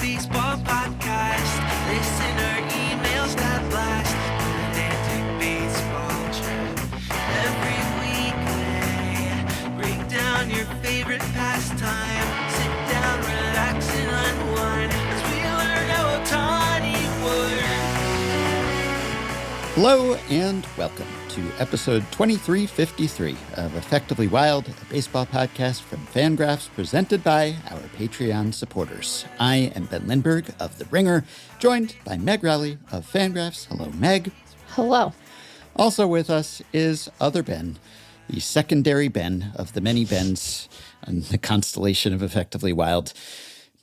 baseball podcast. Listener emails that blast. Pedantic baseball trip. Every weekday, break down your favorite pastime. Sit down, relax, and unwind as we learn how Ohtani works. Hello and welcome to episode 2353 of Effectively Wild, a baseball podcast from FanGraphs presented by our Patreon supporters. I am Ben Lindbergh of The Ringer, joined by Meg Rowley of FanGraphs. Hello, Meg. Hello. Also with us is other Ben, the secondary Ben of the many Bens on the constellation of Effectively Wild,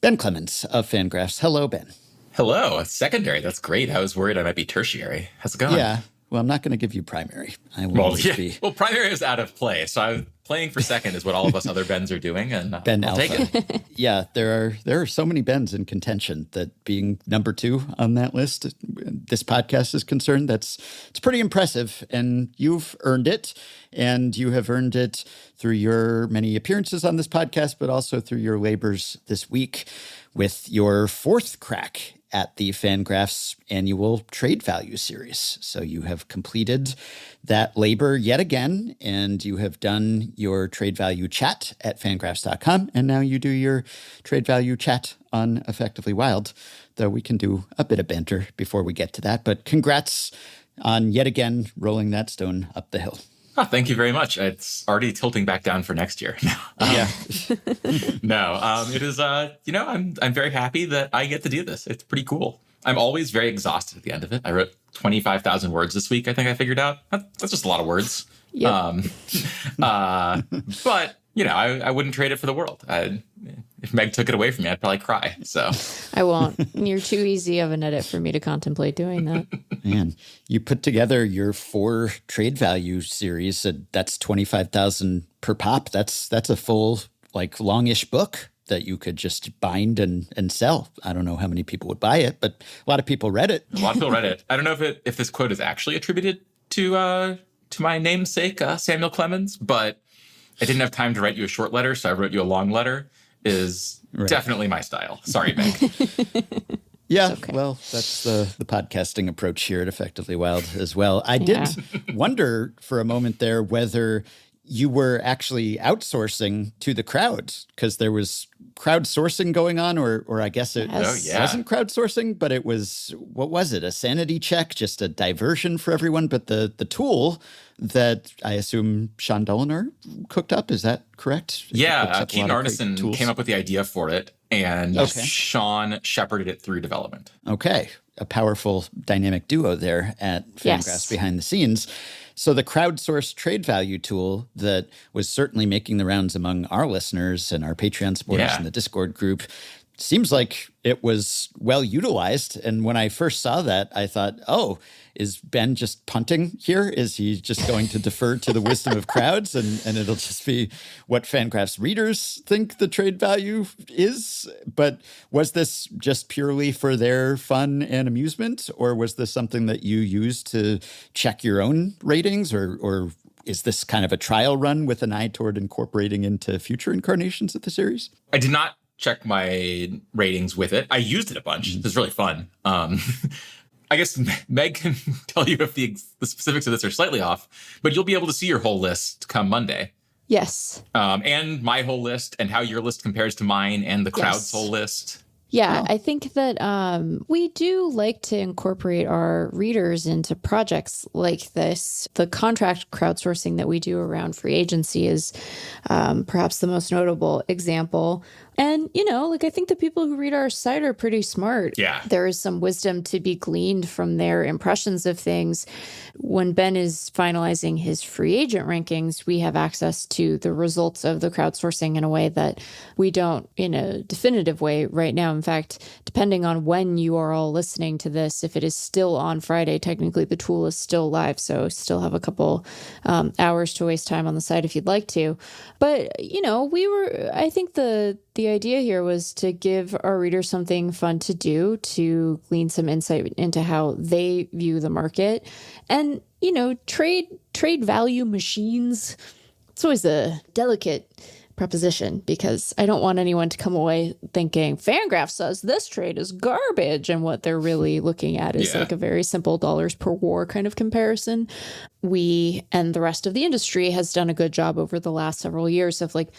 Ben Clemens of FanGraphs. Hello, Ben. Hello, secondary. That's great. I was worried I might be tertiary. How's it going? Yeah. Well, I'm not going to give you primary. I will always be. Well, primary is out of play, so I'm playing for second is what all of us other Bens are doing, and Ben I'll Alpha. take it. Yeah, there are so many Bens in contention that being number 2 on that list, this podcast is concerned, it's pretty impressive, and you've earned it, and you have earned it through your many appearances on this podcast, but also through your labors this week with your 4th crack at the FanGraphs annual trade value series. So you have completed that labor yet again, and you have done your trade value chat at fangraphs.com, and now you do your trade value chat on Effectively Wild, though we can do a bit of banter before we get to that. But congrats on yet again rolling that stone up the hill. Oh, thank you very much. It's already tilting back down for next year. Yeah. It is, I'm very happy that I get to do this. It's pretty cool. I'm always very exhausted at the end of it. I wrote 25,000 words this week, I think I figured out. That's just a lot of words. Yep. But, I wouldn't trade it for the world. If Meg took it away from me, I'd probably cry. So I won't. You're too easy of an edit for me to contemplate doing that. Man, you put together your 4 trade value series. That's 25,000 per pop. That's a full, longish book that you could just bind and sell. I don't know how many people would buy it, but a lot of people read it. A lot of people read it. I don't know if this quote is actually attributed to my namesake, Samuel Clemens, but I didn't have time to write you a short letter, so I wrote you a long letter. Is definitely my style. Sorry, Meg. Yeah, okay. Well, that's the podcasting approach here at Effectively Wild as well. I did wonder for a moment there whether you were actually outsourcing to the crowd, because there was crowdsourcing going on, or I guess it wasn't crowdsourcing, but it was, what was it? A sanity check, just a diversion for everyone. But the tool that I assume Sean Dolinar cooked up, is that correct? Yeah, Keaton Arneson came up with the idea for it, and Sean shepherded it through development. Okay, a powerful dynamic duo there at FanGraphs behind the scenes. So the crowdsourced trade value tool that was certainly making the rounds among our listeners and our Patreon supporters in the Discord group seems like it was well utilized. And when I first saw that, I thought, oh, is Ben just punting here? Is he just going to defer to the wisdom of crowds and it'll just be what FanGraphs readers think the trade value is? But was this just purely for their fun and amusement? Or was this something that you used to check your own ratings? Or is this kind of a trial run with an eye toward incorporating into future incarnations of the series? I did not check my ratings with it. I used it a bunch. It was really fun. I guess Meg can tell you if the specifics of this are slightly off, but you'll be able to see your whole list come Monday. Yes. And my whole list and how your list compares to mine and the crowd's whole list. Yeah, I think that we do like to incorporate our readers into projects like this. The contract crowdsourcing that we do around free agency is perhaps the most notable example. And, I think the people who read our site are pretty smart. Yeah. There is some wisdom to be gleaned from their impressions of things. When Ben is finalizing his free agent rankings, we have access to the results of the crowdsourcing in a way that we don't in a definitive way right now. In fact, depending on when you are all listening to this, if it is still on Friday, technically the tool is still live. So still have a couple hours to waste time on the site if you'd like to. But, I think the idea here was to give our readers something fun to do, to glean some insight into how they view the market. And, trade value machines, it's always a delicate proposition, because I don't want anyone to come away thinking FanGraphs says this trade is garbage, and what they're really looking at is like a very simple dollars per war kind of comparison. We and the rest of the industry has done a good job over the last several years of like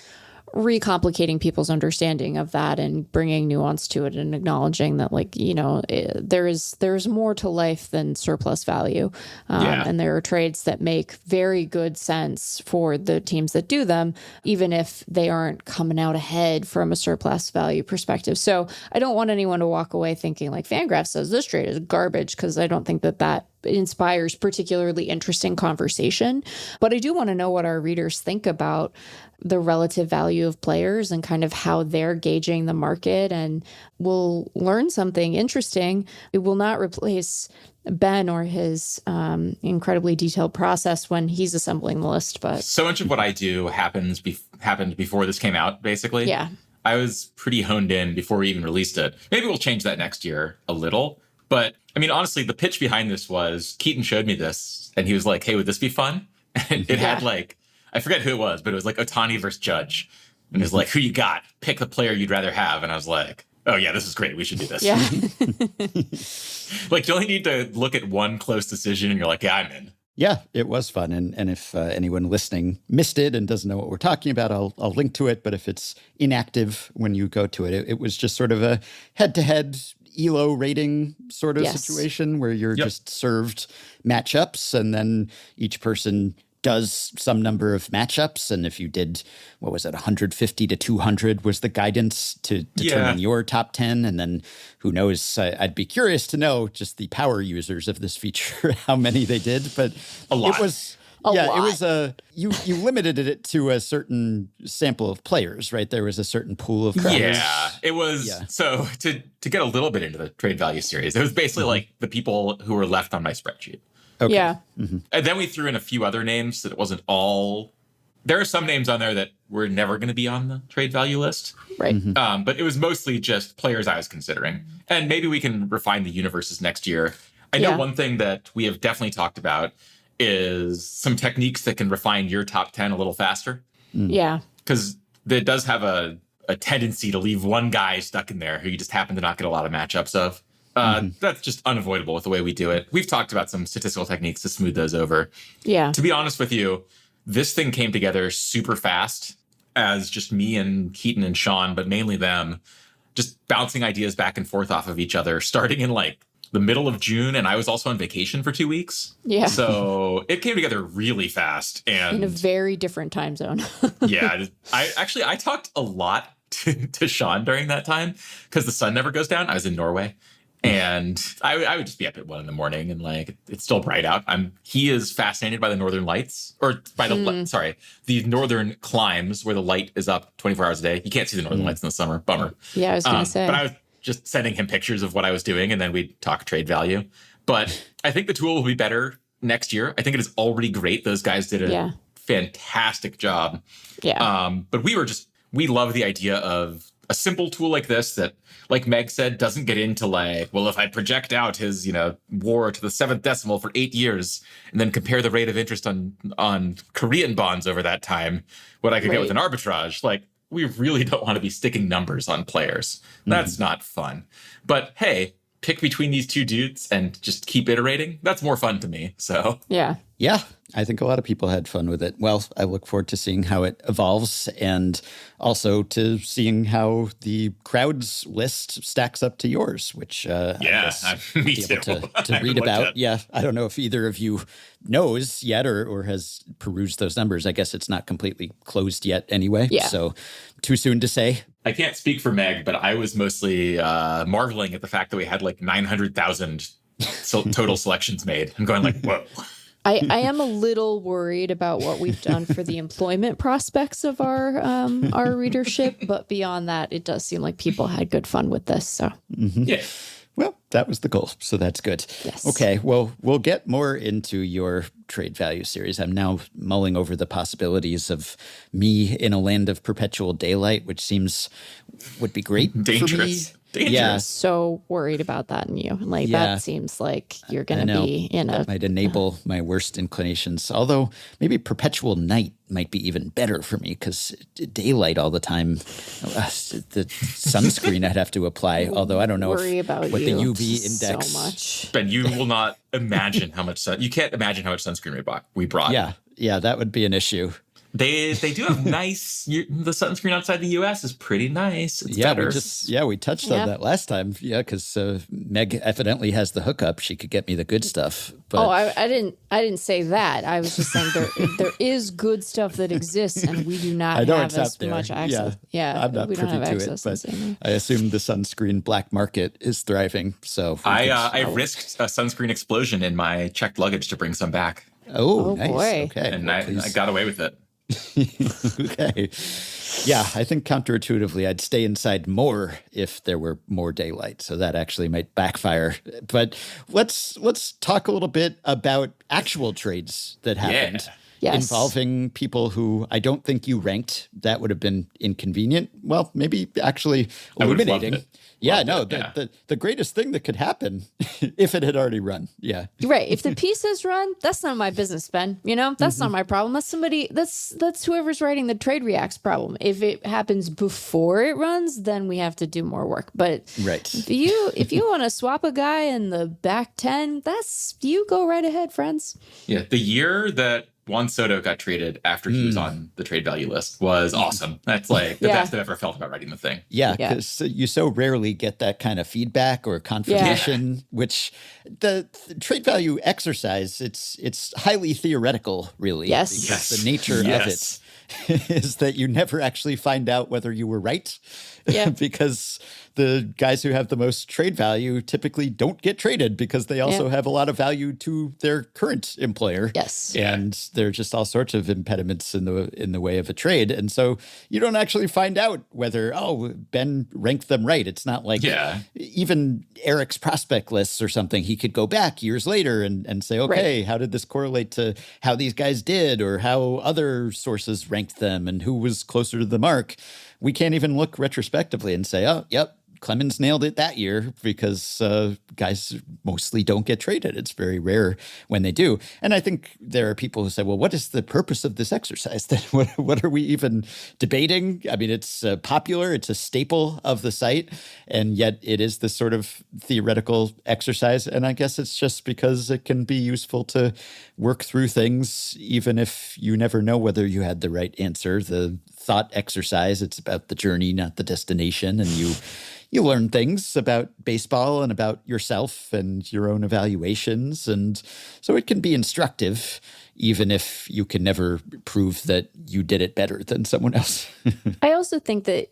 recomplicating people's understanding of that and bringing nuance to it and acknowledging that, like, you know, there's more to life than surplus value. And there are trades that make very good sense for the teams that do them, even if they aren't coming out ahead from a surplus value perspective. So I don't want anyone to walk away thinking like FanGraphs says this trade is garbage, because I don't think that inspires particularly interesting conversation. But I do want to know what our readers think about the relative value of players and kind of how they're gauging the market, and we'll learn something interesting. It will not replace Ben or his incredibly detailed process when he's assembling the list. But so much of what I do happened before this came out, basically. Yeah. I was pretty honed in before we even released it. Maybe we'll change that next year a little. But I mean, honestly, the pitch behind this was Keaton showed me this and he was like, hey, would this be fun? And it had like, I forget who it was, but it was like Ohtani versus Judge. And it was like, who you got? Pick the player you'd rather have. And I was like, oh, yeah, this is great. We should do this. Yeah. Like, you only need to look at one close decision and you're like, yeah, I'm in. Yeah, it was fun. And if anyone listening missed it and doesn't know what we're talking about, I'll link to it. But if it's inactive when you go to it, it was just sort of a head-to-head ELO rating sort of situation where you're just served matchups, and then each person does some number of matchups. And if you did, what was it, 150 to 200 was the guidance to determine your top 10. And then who knows, I'd be curious to know just the power users of this feature, how many they did. But a lot. It was... lot. It was you limited it to a certain sample of players, right? There was a certain pool of players. Yeah, it was. Yeah. So to get a little bit into the trade value series, it was basically like the people who were left on my spreadsheet. Okay. Yeah. Mm-hmm. And then we threw in a few other names that it wasn't all. There are some names on there that were never going to be on the trade value list. Right. Mm-hmm. But it was mostly just players I was considering. And maybe we can refine the universes next year. I know one thing that we have definitely talked about is some techniques that can refine your top 10 a little faster. Yeah. Because it does have a tendency to leave one guy stuck in there who you just happen to not get a lot of matchups of. That's just unavoidable with the way we do it. We've talked about some statistical techniques to smooth those over. Yeah. To be honest with you, this thing came together super fast as just me and Keaton and Sean, but mainly them, just bouncing ideas back and forth off of each other, starting in like the middle of June, and I was also on vacation for 2 weeks. Yeah. So it came together really fast. And in a very different time zone. Yeah. I talked a lot to Sean during that time because the sun never goes down. I was in Norway. And I would just be up at 1 a.m. and like it's still bright out. He is fascinated by the northern lights, or by the northern climes where the light is up 24 hours a day. You can't see the northern lights in the summer. Bummer. Yeah, I was going to say. But I was just sending him pictures of what I was doing, and then we'd talk trade value. But I think the tool will be better next year. I think it is already great. Those guys did a fantastic job. Yeah. But we love the idea of a simple tool like this that, like Meg said, doesn't get into like, well, if I project out his, war to the 7th decimal for 8 years and then compare the rate of interest on Korean bonds over that time, what I could get with an arbitrage, like we really don't want to be sticking numbers on players. That's not fun. But hey, pick between these two dudes and just keep iterating. That's more fun to me. So yeah, I think a lot of people had fun with it. Well, I look forward to seeing how it evolves and also to seeing how the crowds list stacks up to yours, which me too. To read about. Yeah, I don't know if either of you knows yet or has perused those numbers. I guess it's not completely closed yet anyway. Yeah. So too soon to say. I can't speak for Meg, but I was mostly marveling at the fact that we had like 900,000 total selections made. I'm going like, whoa. I am a little worried about what we've done for the employment prospects of our readership, but beyond that, it does seem like people had good fun with this. So yeah. Well, that was the goal, so that's good. Yes. Okay, well, we'll get more into your trade value series. I'm now mulling over the possibilities of me in a land of perpetual daylight, which would be great dangerous. for me. Dangerous. So worried about that in you. Like, that seems like you're going to be in that might enable my worst inclinations. Although maybe perpetual night might be even better for me because daylight all the time, the sunscreen I'd have to apply. Although I don't know what the UV index. So much. Ben, you will not imagine how much you can't imagine how much sunscreen we brought. Yeah, that would be an issue. They do have nice. The sunscreen outside the U.S. is pretty nice. It's better. We touched on that last time. Yeah, because Meg evidently has the hookup. She could get me the good stuff. But I didn't say that. I was just saying there is good stuff that exists, and we do not have as much access. Yeah, I'm not privy to it, but I assume the sunscreen black market is thriving. So I risked a sunscreen explosion in my checked luggage to bring some back. Oh, nice. Boy. Okay, and I got away with it. Okay. Yeah, I think counterintuitively I'd stay inside more if there were more daylight. So that actually might backfire. But let's talk a little bit about actual trades that happened. Involving people who I don't think you ranked. That would have been inconvenient. Well, maybe actually eliminating. The greatest thing that could happen if it had already run. Yeah. Right. If the piece has run, that's not my business, Ben. That's not my problem. That's whoever's writing the trade reacts problem. If it happens before it runs, then we have to do more work. But if you want to swap a guy in the back 10, you go right ahead, friends. Yeah. The year that Juan Soto got traded after he was on the trade value list was awesome. That's like the best I've ever felt about writing the thing. Yeah, because you so rarely get that kind of feedback or confirmation, which the trade value exercise, it's highly theoretical, really. Yes. The nature of it is that you never actually find out whether you were right. Yeah. Because the guys who have the most trade value typically don't get traded because they also have a lot of value to their current employer. Yes. And there are just all sorts of impediments in the way of a trade. And so you don't actually find out whether, Ben ranked them right. It's not like even Eric's prospect lists or something. He could go back years later and say, okay, how did this correlate to how these guys did or how other sources ranked them and who was closer to the mark? We can't even look retrospectively and say, oh, yep, Clemens nailed it that year because guys mostly don't get traded. It's very rare when they do. And I think there are people who say, well, what is the purpose of this exercise? What are we even debating? I mean, it's popular. It's a staple of the site. And yet it is this sort of theoretical exercise. And I guess it's just because it can be useful to work through things, even if you never know whether you had the right answer. The thought exercise, it's about the journey, not the destination. And you learn things about baseball and about yourself and your own evaluations. And so it can be instructive, even if you can never prove that you did it better than someone else. I also think that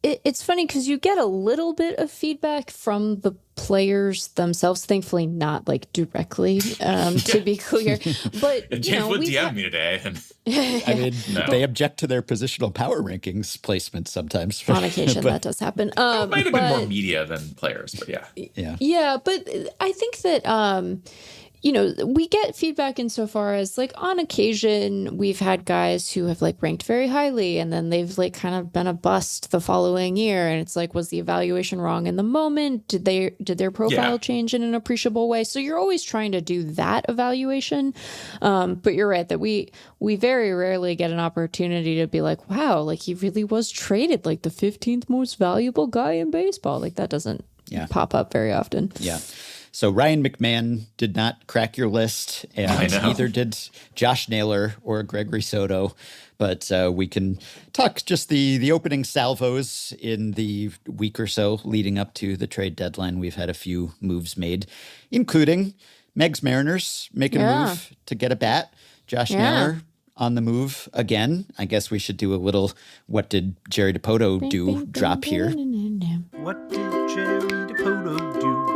it's funny because you get a little bit of feedback from the players themselves, thankfully not like directly, to be clear. But James would DM me today. And I mean, they object to their positional power rankings placements sometimes. On occasion, that does happen. It might have been more media than players, but Yeah, but I think that we get feedback insofar as like on occasion we've had guys who have like ranked very highly and then they've like kind of been a bust the following year. And it's like, was the evaluation wrong in the moment? Did their profile change in an appreciable way? So you're always trying to do that evaluation. But you're right that we very rarely get an opportunity to be like, wow, like he really was traded like the 15th most valuable guy in baseball. Like that doesn't pop up very often. Yeah. So Ryan McMahon did not crack your list, and neither did Josh Naylor or Gregory Soto. But we can talk just the opening salvos in the week or so leading up to the trade deadline. We've had a few moves made, including Meg's Mariners making a move to get a bat. Josh Naylor on the move again. I guess we should do a little what did Jerry DiPoto do drop here. What did Jerry DiPoto do?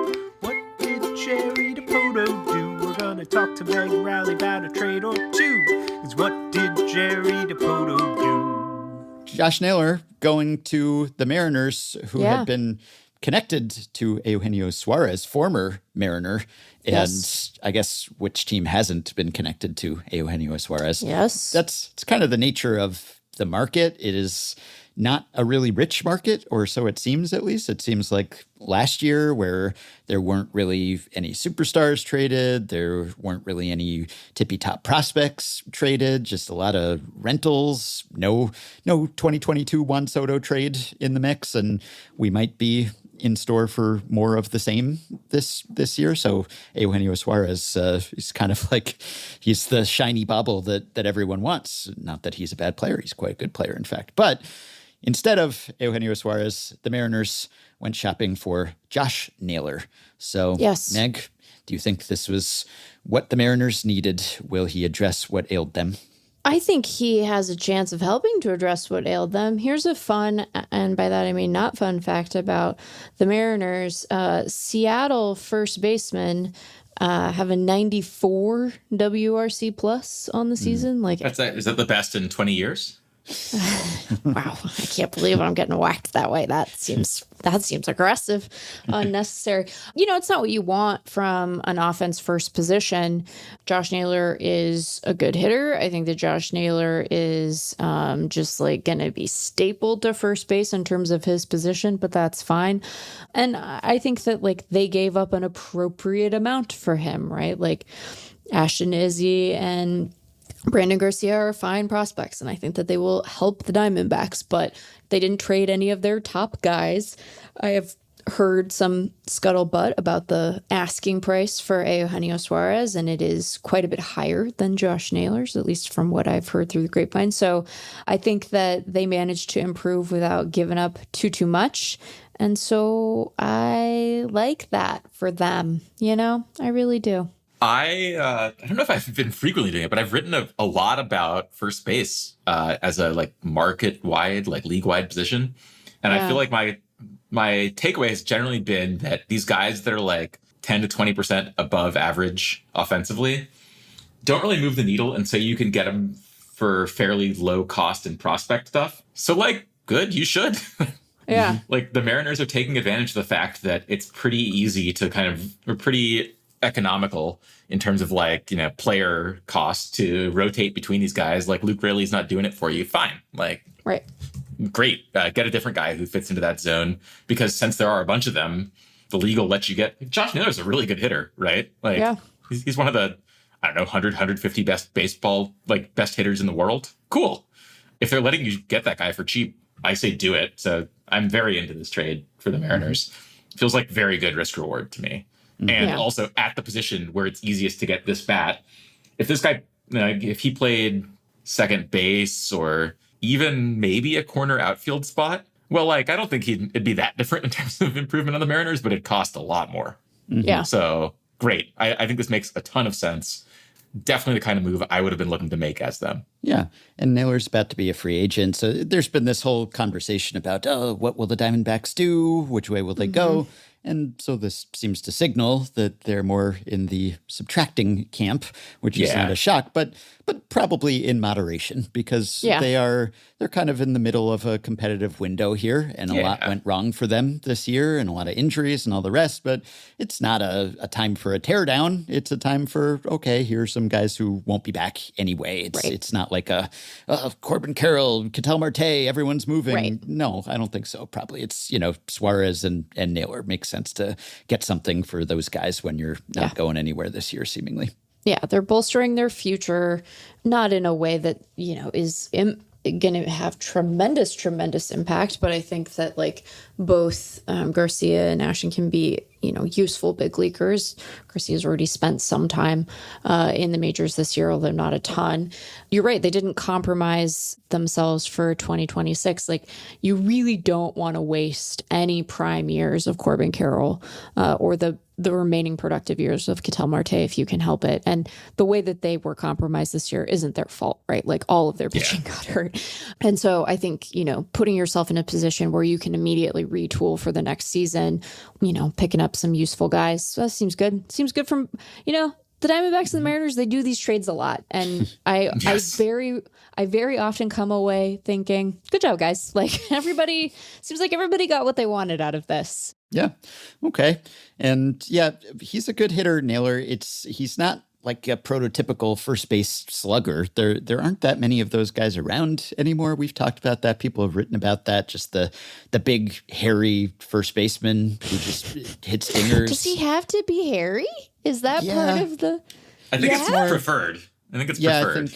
Jerry DiPoto do? We're gonna talk to Meg Rowley about a trade or two. It's what did Jerry DiPoto do? Josh Naylor going to the Mariners, who had been connected to Eugenio Suárez, former Mariner. And I guess which team hasn't been connected to Eugenio Suárez? Yes. It's kind of the nature of the market. It is not a really rich market, or so it seems at least. It seems like last year where there weren't really any superstars traded, there weren't really any tippy-top prospects traded, just a lot of rentals, no 2022 Juan Soto trade in the mix, and we might be in store for more of the same this year. So Eugenio Suárez is kind of like, he's the shiny bauble that everyone wants. Not that he's a bad player. He's quite a good player, in fact. But instead of Eugenio Suárez, the Mariners went shopping for Josh Naylor. So, yes. Meg, do you think this was what the Mariners needed? Will he address what ailed them? I think he has a chance of helping to address what ailed them. Here's a fun, and by that I mean not fun, fact about the Mariners. Seattle first baseman have a 94 WRC plus on the season. Like, is that the best in 20 years? Wow, I can't believe I'm getting whacked that way. That seems aggressive, unnecessary. It's not what you want from an offense first position. Josh Naylor is a good hitter. I think that Josh Naylor is just like going to be stapled to first base in terms of his position, but that's fine. And I think that like they gave up an appropriate amount for him, right? Like Ashton Izzy and Brandon Garcia are fine prospects, and I think that they will help the Diamondbacks, but they didn't trade any of their top guys. I have heard some scuttlebutt about the asking price for Eugenio Suárez, and it is quite a bit higher than Josh Naylor's, at least from what I've heard through the grapevine. So I think that they managed to improve without giving up too much. And so I like that for them, I really do. I don't know if I've been frequently doing it, but I've written a lot about first base as a like market-wide, like league-wide position. And I feel like my takeaway has generally been that these guys that are like 10 to 20% above average offensively don't really move the needle, and so you can get them for fairly low cost and prospect stuff. So like, good, you should. Yeah. Like the Mariners are taking advantage of the fact that it's pretty easy to or pretty economical in terms of like, player cost to rotate between these guys. Like Luke Raley's not doing it for you. Fine. Like, right. Great. Get a different guy who fits into that zone, because since there are a bunch of them, the league will let you get. Josh Naylor's a really good hitter, right? Like, yeah. He's one of the, 100, 150 best hitters in the world. Cool. If they're letting you get that guy for cheap, I say do it. So I'm very into this trade for the Mariners. Feels like very good risk reward to me. And also at the position where it's easiest to get this bat, if this guy, if he played second base or even maybe a corner outfield spot, well, like, I don't think it'd be that different in terms of improvement on the Mariners, but it'd cost a lot more. Yeah. So great. I think this makes a ton of sense. Definitely the kind of move I would have been looking to make as them. Yeah. And Naylor's about to be a free agent. So there's been this whole conversation about, what will the Diamondbacks do? Which way will they go? And so this seems to signal that they're more in the subtracting camp, which is not a shock, but probably in moderation, because they're kind of in the middle of a competitive window here, and a lot went wrong for them this year, and a lot of injuries and all the rest. But it's not a time for a teardown. It's a time for, okay, here's some guys who won't be back anyway. It's not like Corbin Carroll, Ketel Marte, everyone's moving. Right. No, I don't think so. Probably it's, Suárez and Naylor. Makes sense to get something for those guys when you're not going anywhere this year, seemingly. Yeah, they're bolstering their future, not in a way that, is going to have tremendous impact. But I think that like both Garcia and Ashton can be, useful big leaguers. Garcia's already spent some time in the majors this year, although not a ton. You're right. They didn't compromise themselves for 2026. Like, you really don't want to waste any prime years of Corbin Carroll or the remaining productive years of Ketel Marte if you can help it. And the way that they were compromised this year isn't their fault, right? Like, all of their pitching got hurt. And so I think, putting yourself in a position where you can immediately retool for the next season, picking up some useful guys, that seems good. Seems good from, the Diamondbacks and the Mariners, they do these trades a lot. And I very often come away thinking, good job, guys. Like, seems like everybody got what they wanted out of this. Yeah. Okay. And he's a good hitter, Naylor. He's not like a prototypical first base slugger. There aren't that many of those guys around anymore. We've talked about that. People have written about that. Just the big, hairy first baseman who just hits dingers. Does he have to be hairy? Is that part of the... I think it's preferred. I think it's preferred.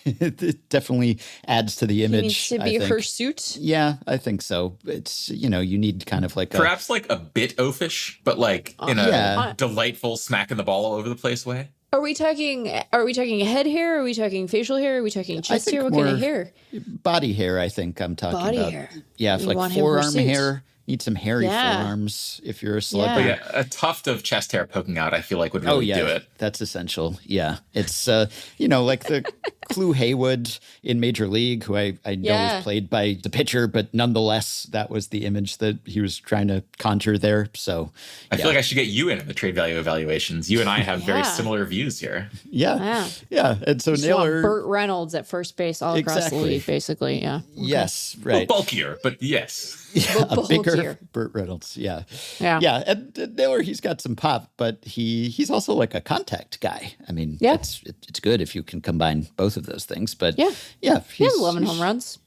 It definitely adds to the image. He needs to be hirsute? Yeah, I think so. It's, you need kind of like perhaps like a bit oafish, but like in a delightful smack in the ball all over the place way. Are we talking head hair? Are we talking facial hair? Are we talking chest hair? What kind of hair? Body hair, I think I'm talking about. Body hair. Yeah, like forearm hair. Need some hairy forearms if you're a slugger. But a tuft of chest hair poking out, I feel like would really do it. That's essential. Yeah. It's, like the Clu Haywood in Major League, who I know was played by the pitcher, but nonetheless, that was the image that he was trying to conjure there. So I feel like I should get you in the trade value evaluations. You and I have very similar views here. Yeah. And so Naylor... Burt Reynolds at first base all across the league, basically. Yeah. Okay. Yes, right. Well, bulkier, but yes. Yeah, a bigger Burt Reynolds. Yeah. And Naylor, he's got some pop, but he's also like a contact guy. I mean, it's good if you can combine both of those things. But he has 11 home runs.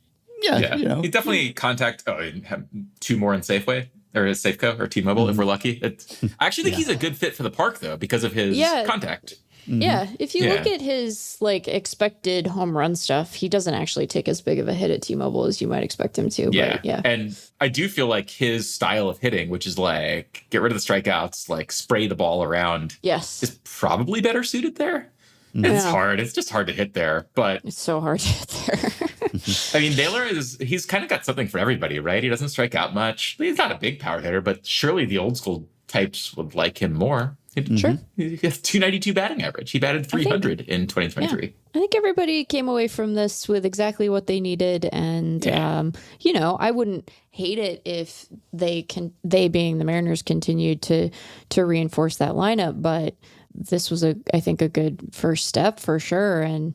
Yeah. He definitely contact. He had 2 more in Safeway or Safeco or T-Mobile if we're lucky. I actually think he's a good fit for the park though because of his contact. Mm-hmm. Yeah, if you look at his like expected home run stuff, he doesn't actually take as big of a hit at T-Mobile as you might expect him to. Yeah, but and I do feel like his style of hitting, which is like get rid of the strikeouts, like spray the ball around, is probably better suited there. It's hard. It's just hard to hit there, but it's so hard to hit there. I mean, Naylor he's kind of got something for everybody, right? He doesn't strike out much. He's not a big power hitter, but surely the old school types would like him more. Sure. He has 292 batting average. He batted 300 in 2023. I think everybody came away from this with exactly what they needed. And, I wouldn't hate it if they being the Mariners continued to reinforce that lineup. But this was, I think, a good first step for sure. And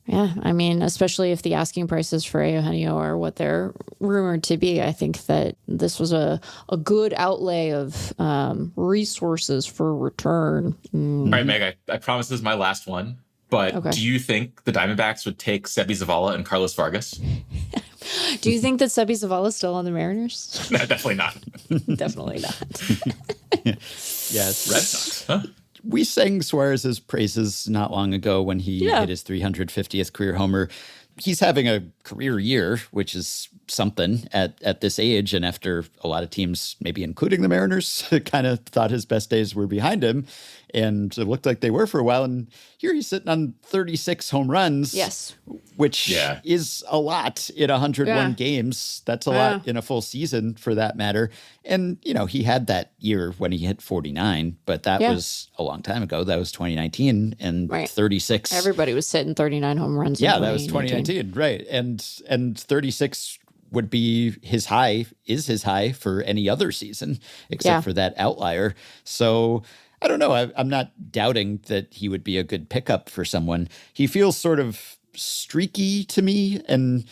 yeah, I mean, especially if the asking prices for Eugenio are what they're rumored to be, I think that this was a good outlay of resources for return. All right, Meg, I promise this is my last one. But do you think the Diamondbacks would take Sebi Zavala and Carlos Vargas? Do you think that Sebi Zavala is still on the Mariners? No, definitely not. Definitely not. Yes. Red Sox, huh? We sang Suarez's praises not long ago when he hit his 350th career homer. He's having a career year, which is something at this age. And after a lot of teams, maybe including the Mariners, kind of thought his best days were behind him. And it looked like they were for a while. And here he's sitting on 36 home runs. Yes. Which is a lot in 101 games. That's a lot in a full season for that matter. And, he had that year when he hit 49, but that was a long time ago. That was 2019 and 36. Everybody was hitting 39 home runs. Yeah, that was 2019. Right. And 36 would be his high for any other season except for that outlier. So I don't know. I'm not doubting that he would be a good pickup for someone. He feels sort of streaky to me, and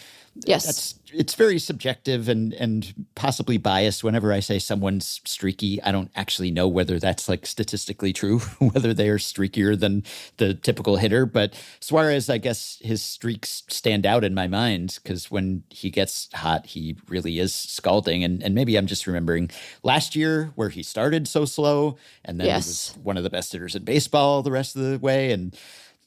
it's very subjective and possibly biased. Whenever I say someone's streaky, I don't actually know whether that's like statistically true, whether they are streakier than the typical hitter. But Suarez, I guess his streaks stand out in my mind because when he gets hot, he really is scalding. And maybe I'm just remembering last year where he started so slow and then he was one of the best hitters in baseball the rest of the way. And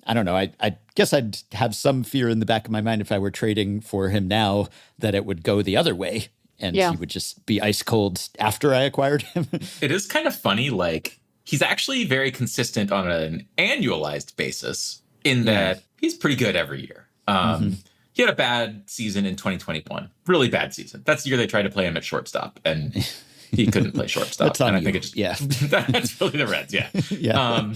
I don't know. I guess I'd have some fear in the back of my mind if I were trading for him now that it would go the other way and he would just be ice cold after I acquired him. It is kind of funny. Like he's actually very consistent on an annualized basis in that he's pretty good every year. He had a bad season in 2021, really bad season. That's the year they tried to play him at shortstop and he couldn't play shortstop. That's on and I you. think it just, that's really the Reds. Yeah.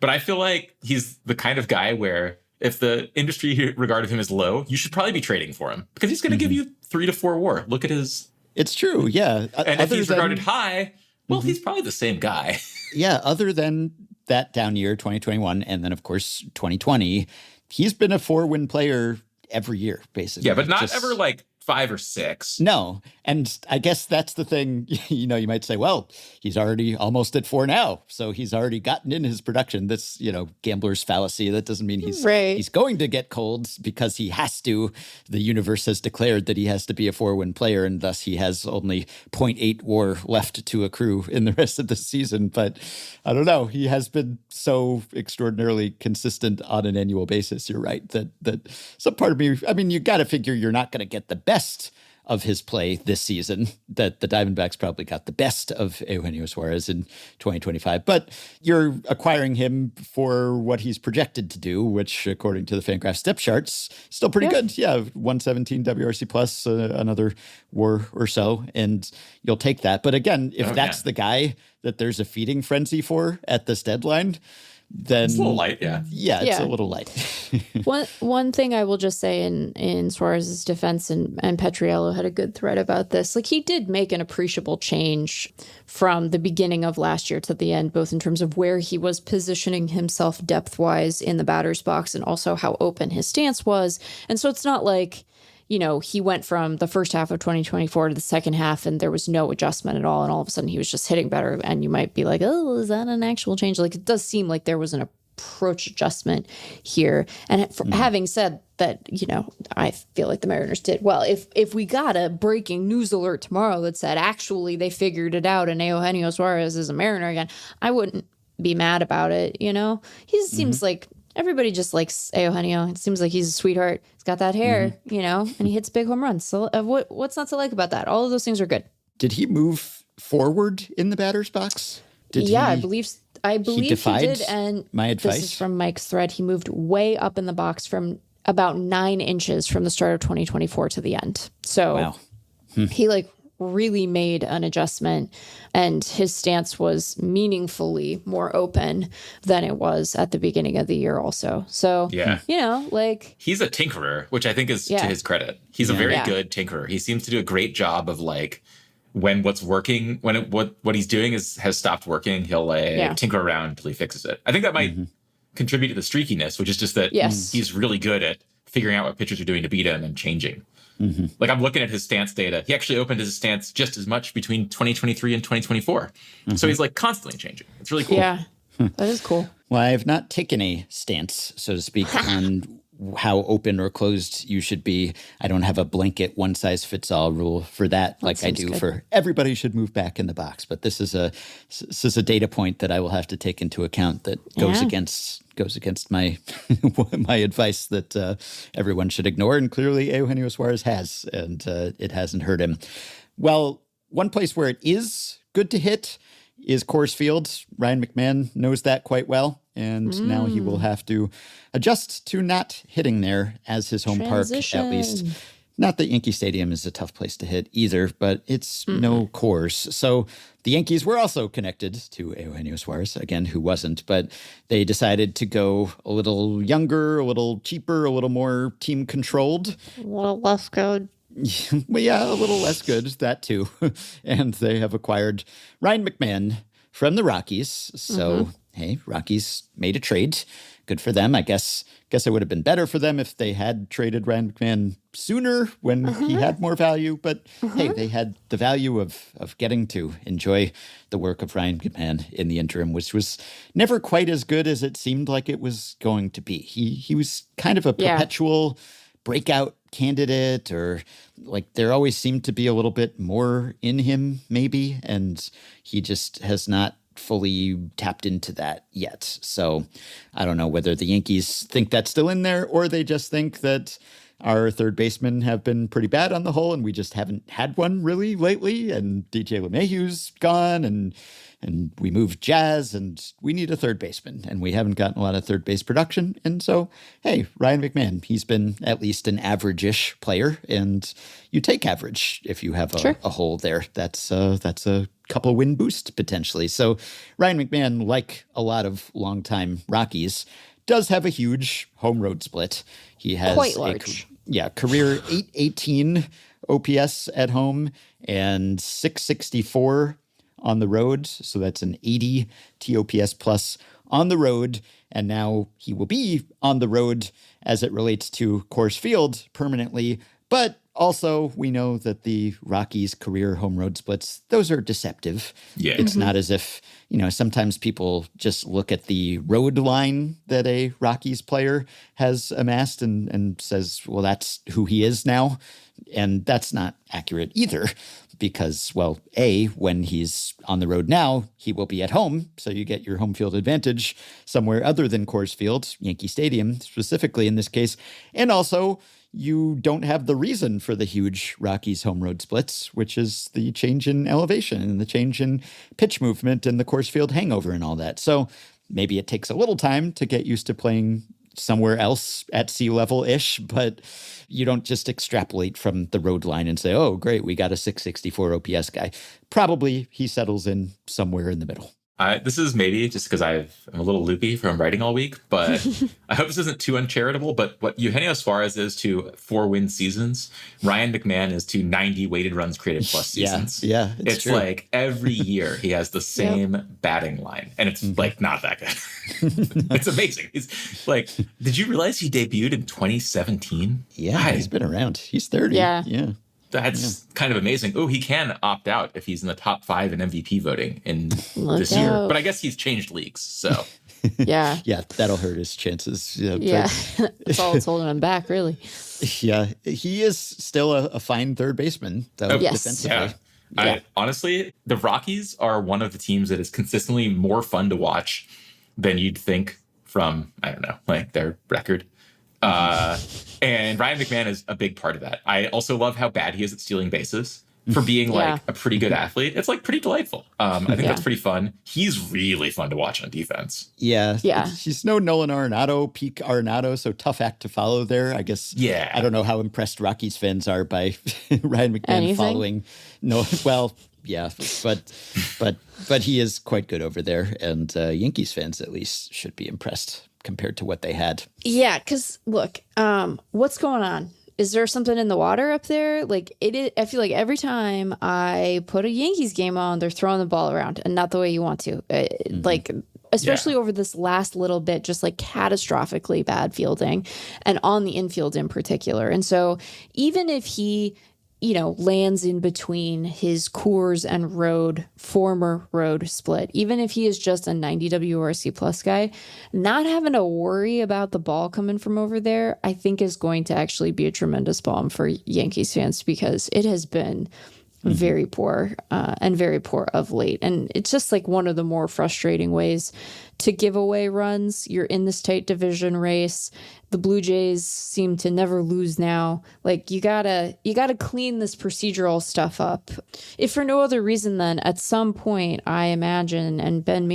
But I feel like he's the kind of guy where if the industry regarded him as low, you should probably be trading for him because he's going to give you 3 to 4 WAR. Look at his. It's true. Yeah. And if he's regarded high, well, he's probably the same guy. Yeah. Other than that down year, 2021, and then, of course, 2020, he's been a 4-win player every year, basically. Yeah, but not ever like 5 or 6. No. And I guess that's the thing, you might say, well, he's already almost at 4 now. So he's already gotten in his production. That's, gambler's fallacy. That doesn't mean he's going to get cold because he has to. The universe has declared that he has to be a 4-win player, and thus he has only 0.8 WAR left to accrue in the rest of the season. But I don't know. He has been so extraordinarily consistent on an annual basis. You're right that some part of me, you got to figure you're not going to get the best of his play this season, that the Diamondbacks probably got the best of Eugenio Suárez in 2025. But you're acquiring him for what he's projected to do, which, according to the FanGraphs depth charts, still pretty good. Yeah, 117 WRC plus, another WAR or so, and you'll take that. But again, if that's the guy that there's a feeding frenzy for at this deadline, then it's a little light, yeah. Yeah, it's a little light. One thing I will just say in Suarez's defense, and Petriello had a good thread about this, like he did make an appreciable change from the beginning of last year to the end, both in terms of where he was positioning himself depth-wise in the batter's box and also how open his stance was. And so it's not like, he went from the first half of 2024 to the second half and there was no adjustment at all. And all of a sudden he was just hitting better. And you might be like, oh, is that an actual change? Like, it does seem like there was an approach adjustment here. And having said that, I feel like the Mariners did well. If we got a breaking news alert tomorrow that said, actually, they figured it out and Eugenio Suárez is a Mariner again, I wouldn't be mad about it. He seems like everybody just likes Eugenio. It seems like he's a sweetheart. He's got that hair, and he hits big home runs. So what's not to like about that? All of those things are good. Did he move forward in the batter's box? I believe he did. And my advice? This is from Mike's thread. He moved way up in the box from about 9 inches from the start of 2024 to the end. So he really made an adjustment, and his stance was meaningfully more open than it was at the beginning of the year also. So, he's a tinkerer, which I think is to his credit. He's a very good tinkerer. He seems to do a great job of when what's working, what he's doing has stopped working, he'll tinker around until he fixes it. I think that might contribute to the streakiness, which is just that he's really good at figuring out what pitchers are doing to beat him and changing. I'm looking at his stance data. He actually opened his stance just as much between 2023 and 2024. So he's constantly changing. It's really cool. Yeah, that is cool. Well, I have not taken a stance, so to speak, on how open or closed you should be. I don't have a blanket one-size-fits-all rule for that like I do for everybody should move back in the box. But this is a data point that I will have to take into account that goes against my my advice that everyone should ignore. And clearly Eugenio Suárez has, and it hasn't hurt him. Well, one place where it is good to hit is Coors Field. Ryan McMahon knows that quite well. And now he will have to adjust to not hitting there as his home park, at least. Not that Yankee Stadium is a tough place to hit either, but it's no Coors. So the Yankees were also connected to Eugenio Suárez, again, who wasn't, but they decided to go a little younger, a little cheaper, a little more team-controlled. A little less good. Well, yeah, a little less good, that too. And they have acquired Ryan McMahon from the Rockies. So, hey, Rockies made a trade. Good for them. I guess it would have been better for them if they had traded Ryan McMahon sooner when he had more value. But hey, they had the value of getting to enjoy the work of Ryan McMahon in the interim, which was never quite as good as it seemed like it was going to be. He was kind of a perpetual breakout candidate, or there always seemed to be a little bit more in him, maybe, and he just has not fully tapped into that yet. So I don't know whether the Yankees think that's still in there, or they just think that our third basemen have been pretty bad on the whole, and we just haven't had one really lately, and DJ LeMahieu's gone, and we moved Jazz, and we need a third baseman, and we haven't gotten a lot of third base production. And so, hey, Ryan McMahon, he's been at least an average-ish player, and you take average if you have a hole there. That's a couple win boost potentially. So Ryan McMahon, like a lot of longtime Rockies, does have a huge home road split. He has quite large. Career 818 OPS at home and 664 on the road. So that's an 80 TOPS plus on the road. And now he will be on the road as it relates to Coors Field permanently. But Also, we know that the Rockies' career home road splits, those are deceptive. Yeah. It's not as if, sometimes people just look at the road line that a Rockies player has amassed and says, well, that's who he is now. And that's not accurate either because, well, A, when he's on the road now, he will be at home. So you get your home field advantage somewhere other than Coors Field, Yankee Stadium specifically in this case. And also, you don't have the reason for the huge Rockies home road splits, which is the change in elevation and the change in pitch movement and the Coors Field hangover and all that. So maybe it takes a little time to get used to playing somewhere else at sea level-ish, but you don't just extrapolate from the road line and say, oh, great, we got a 664 OPS guy. Probably he settles in somewhere in the middle. This is maybe just because I'm a little loopy from writing all week, but I hope this isn't too uncharitable. But what Eugenio Suárez is to 4-win seasons, Ryan McMahon is to 90 weighted runs created plus seasons. Yeah, it's true. Like every year he has the same batting line, and it's like not that good. It's amazing. He's like, did you realize he debuted in 2017? Yeah, he's been around. He's 30. Yeah. That's kind of amazing. Oh, he can opt out if he's in the top 5 in MVP voting in this year. But I guess he's changed leagues, so. Yeah, that'll hurt his chances. Yeah. That's all that's holding him back, really. Yeah, he is still a fine third baseman, though, defensively. Yeah. Honestly, the Rockies are one of the teams that is consistently more fun to watch than you'd think from, I don't know, like their record. And Ryan McMahon is a big part of that. I also love how bad he is at stealing bases for being like a pretty good athlete. It's like pretty delightful. I think that's pretty fun. He's really fun to watch on defense. Yeah. He's no Nolan Arenado, peak Arenado, so tough act to follow there. I guess. Yeah. I don't know how impressed Rockies fans are by Ryan McMahon following. No, well, yeah, but he is quite good over there, and Yankees fans at least should be impressed compared to what they had. Yeah, because look, what's going on? Is there something in the water up there? Like I feel like every time I put a Yankees game on, they're throwing the ball around, and not the way you want to. Like, especially over this last little bit, just like catastrophically bad fielding, and on the infield in particular. And so even if he, lands in between his Coors and former road split, even if he is just a 90 WRC plus guy, not having to worry about the ball coming from over there, I think is going to actually be a tremendous balm for Yankees fans, because it has been very poor and very poor of late. And it's just like one of the more frustrating ways to give away runs. You're in this tight division race. The Blue Jays seem to never lose now. Like, you gotta clean this procedural stuff up. If for no other reason than at some point, I imagine, and Ben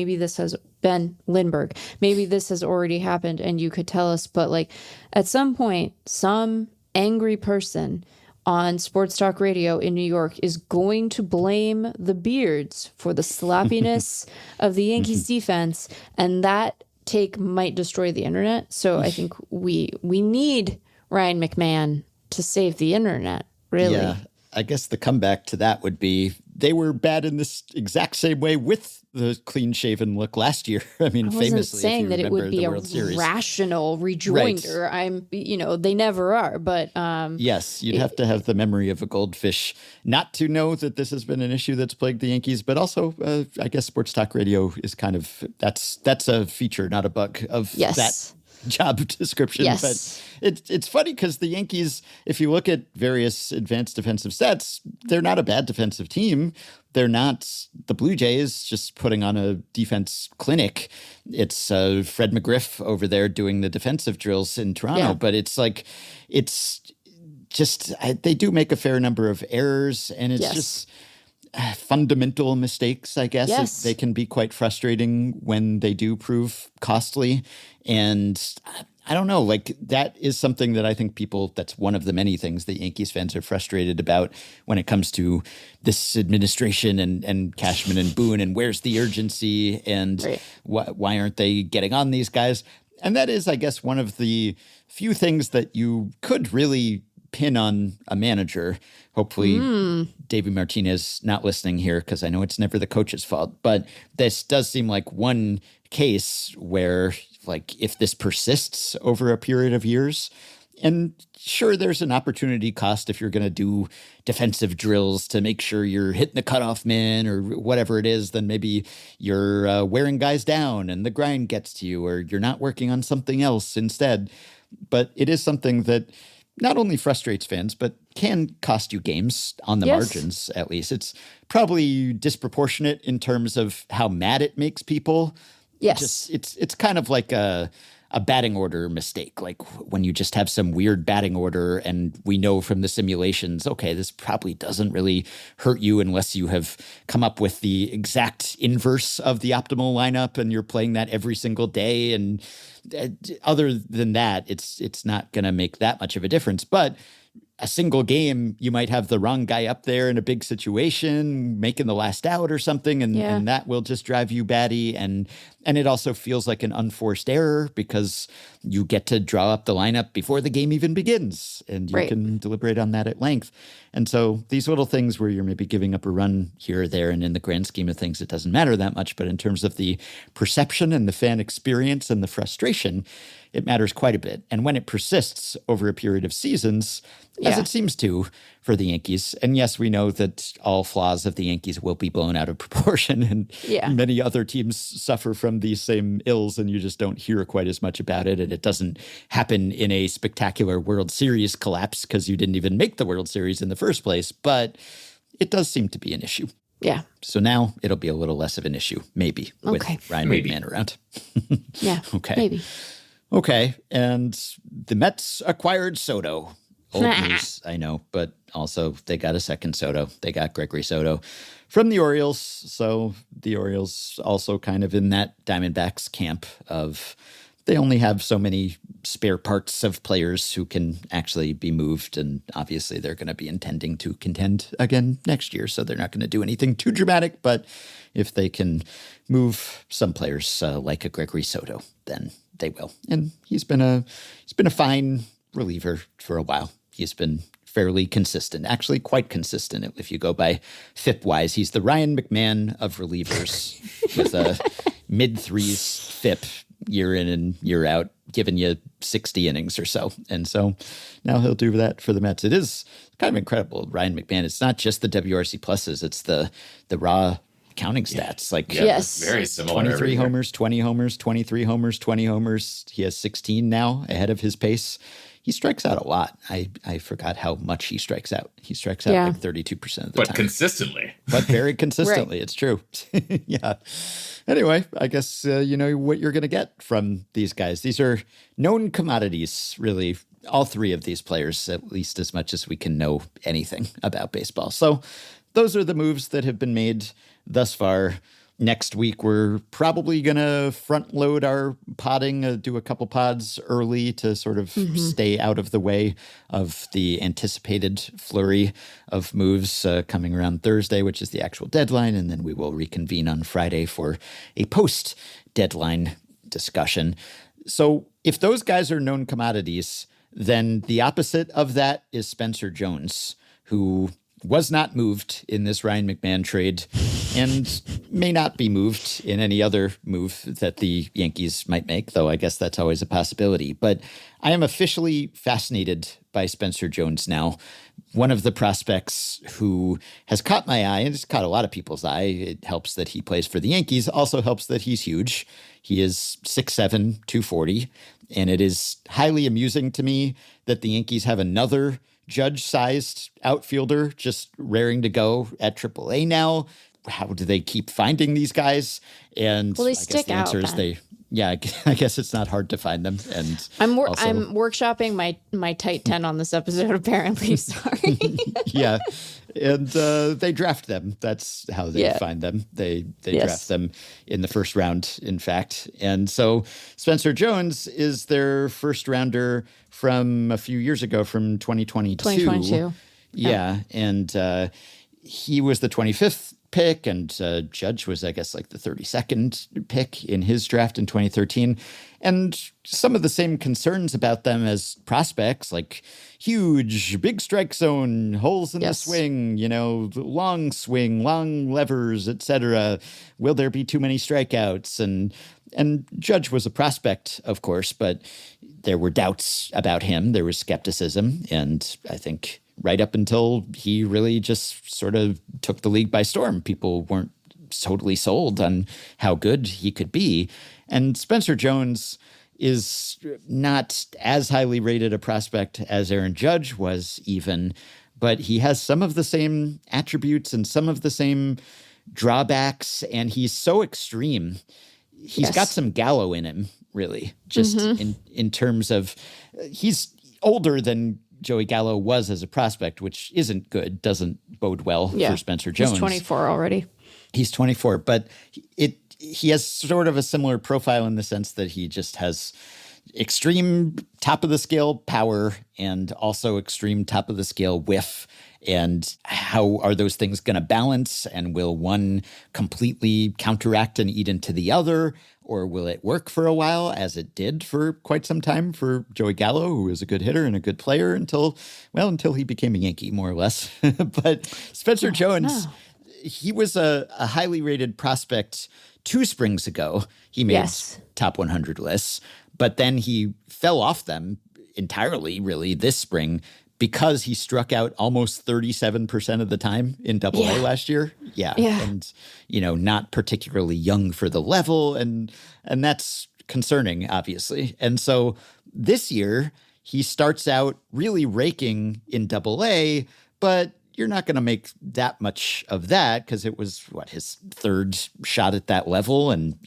Lindbergh, maybe this has already happened and you could tell us, but like at some point, some angry person on sports talk radio in New York is going to blame the Beards for the sloppiness of the Yankees defense, and that take might destroy the internet. So I think we need Ryan McMahon to save the internet, really. Yeah, I guess the comeback to that would be they were bad in this exact same way with the clean-shaven look last year. I mean, famously, saying if you that it would be a World Series. Rational rejoinder. Right. They never are, but yes, you'd have to have the memory of a goldfish not to know that this has been an issue that's plagued the Yankees. But also, I guess sports talk radio is kind of that's a feature, not a bug of that job description. Yes. But it's funny because the Yankees, if you look at various advanced defensive stats, they're not a bad defensive team. They're not the Blue Jays just putting on a defense clinic. It's Fred McGriff over there doing the defensive drills in Toronto. But it's just they do make a fair number of errors, and it's just fundamental mistakes, I guess. Yes. They can be quite frustrating when they do prove costly. And I don't know, like that is something that I think that's one of the many things that Yankees fans are frustrated about when it comes to this administration and Cashman and Boone and where's the urgency and why aren't they getting on these guys? And that is, I guess, one of the few things that you could really pin on a manager. Hopefully Davey Martinez not listening here, because I know it's never the coach's fault, but this does seem like one case where, like, if this persists over a period of years And sure, there's an opportunity cost if you're going to do defensive drills to make sure you're hitting the cutoff man or whatever it is, then maybe you're wearing guys down and the grind gets to you, or you're not working on something else instead. But it is something that not only frustrates fans, but can cost you games on the margins, at least. It's probably disproportionate in terms of how mad it makes people. Yes. It's kind of like a batting order mistake, like when you just have some weird batting order and we know from the simulations, okay, this probably doesn't really hurt you unless you have come up with the exact inverse of the optimal lineup and you're playing that every single day. And other than that, it's not going to make that much of a difference. But a single game, you might have the wrong guy up there in a big situation, making the last out or something, and that will just drive you batty. And it also feels like an unforced error because you get to draw up the lineup before the game even begins, and you can deliberate on that at length. And so these little things where you're maybe giving up a run here or there, and in the grand scheme of things, it doesn't matter that much. But in terms of the perception and the fan experience and the frustration, it matters quite a bit. And when it persists over a period of seasons, as it seems to for the Yankees, and yes, we know that all flaws of the Yankees will be blown out of proportion, and many other teams suffer from these same ills, and you just don't hear quite as much about it. And it doesn't happen in a spectacular World Series collapse because you didn't even make the World Series in the first place. But it does seem to be an issue. Yeah. So now it'll be a little less of an issue, maybe, with Ryan McMahon around. Okay. Maybe. Okay, and the Mets acquired Soto. Old news, I know, but also they got a second Soto. They got Gregory Soto from the Orioles. So the Orioles also kind of in that Diamondbacks camp of they only have so many spare parts of players who can actually be moved. And obviously they're going to be intending to contend again next year. So they're not going to do anything too dramatic. But if they can move some players like a Gregory Soto, then they will. And he's been a fine reliever for a while. He's been fairly consistent, actually quite consistent. If you go by FIP-wise, he's the Ryan McMahon of relievers with a mid-threes FIP year in and year out, giving you 60 innings or so. And so now he'll do that for the Mets. It is kind of incredible, Ryan McMahon. It's not just the WRC pluses, it's the raw counting stats. Very similar. 23 homers, 20 homers, 23 homers, 20 homers. He has 16 now ahead of his pace. He strikes out a lot. I forgot how much he strikes out. He strikes out like 32% of the time. But consistently. But very consistently. It's true. Yeah. Anyway, I guess you know what you're going to get from these guys. These are known commodities, really. All three of these players, at least as much as we can know anything about baseball. So those are the moves that have been made thus far. Next week, we're probably going to front load our podding, do a couple pods early to sort of stay out of the way of the anticipated flurry of moves coming around Thursday, which is the actual deadline. And then we will reconvene on Friday for a post-deadline discussion. So if those guys are known commodities, then the opposite of that is Spencer Jones, who was not moved in this Ryan McMahon trade and may not be moved in any other move that the Yankees might make, though I guess that's always a possibility. But I am officially fascinated by Spencer Jones now. One of the prospects who has caught my eye, and it's caught a lot of people's eye. It helps that he plays for the Yankees. Also helps that he's huge. He is 6'7", 240. And it is highly amusing to me that the Yankees have another Judge-sized outfielder just raring to go at AAA now. How do they keep finding these guys? And well, they stick out. I guess it's not hard to find them. And I'm workshopping my tight 10 on this episode. Apparently, sorry. Yeah, and they draft them. That's how they find them. They draft them in the first round, in fact. And so Spencer Jones is their first rounder from a few years ago, from 2022. 2022. Yeah, and he was the 25th pick, and Judge was, I guess, like the 32nd pick in his draft in 2013. And some of the same concerns about them as prospects, like huge, big strike zone, holes in the swing, long swing, long levers, etc. Will there be too many strikeouts? And And Judge was a prospect, of course, but there were doubts about him. There was skepticism. And I think right up until he really just sort of took the league by storm, people weren't totally sold on how good he could be. And Spencer Jones is not as highly rated a prospect as Aaron Judge was even, but he has some of the same attributes and some of the same drawbacks, and he's so extreme. He's got some Gallo in him, really, just in terms of he's older than Joey Gallo was as a prospect, which isn't good, doesn't bode well for Spencer Jones. He's 24 already. He's 24, but he has sort of a similar profile in the sense that he just has extreme top of the scale power and also extreme top of the scale whiff. And how are those things going to balance? And will one completely counteract and eat into the other? Or will it work for a while, as it did for quite some time for Joey Gallo, who was a good hitter and a good player until he became a Yankee, more or less. But Spencer Jones, he was a highly rated prospect 2 springs ago. He made top 100 lists, but then he fell off them entirely, really, this spring, because he struck out almost 37% of the time in Double-A last year. Yeah. And, not particularly young for the level. And that's concerning, obviously. And so this year, he starts out really raking in Double-A, but you're not going to make that much of that because it was, his 3rd shot at that level and,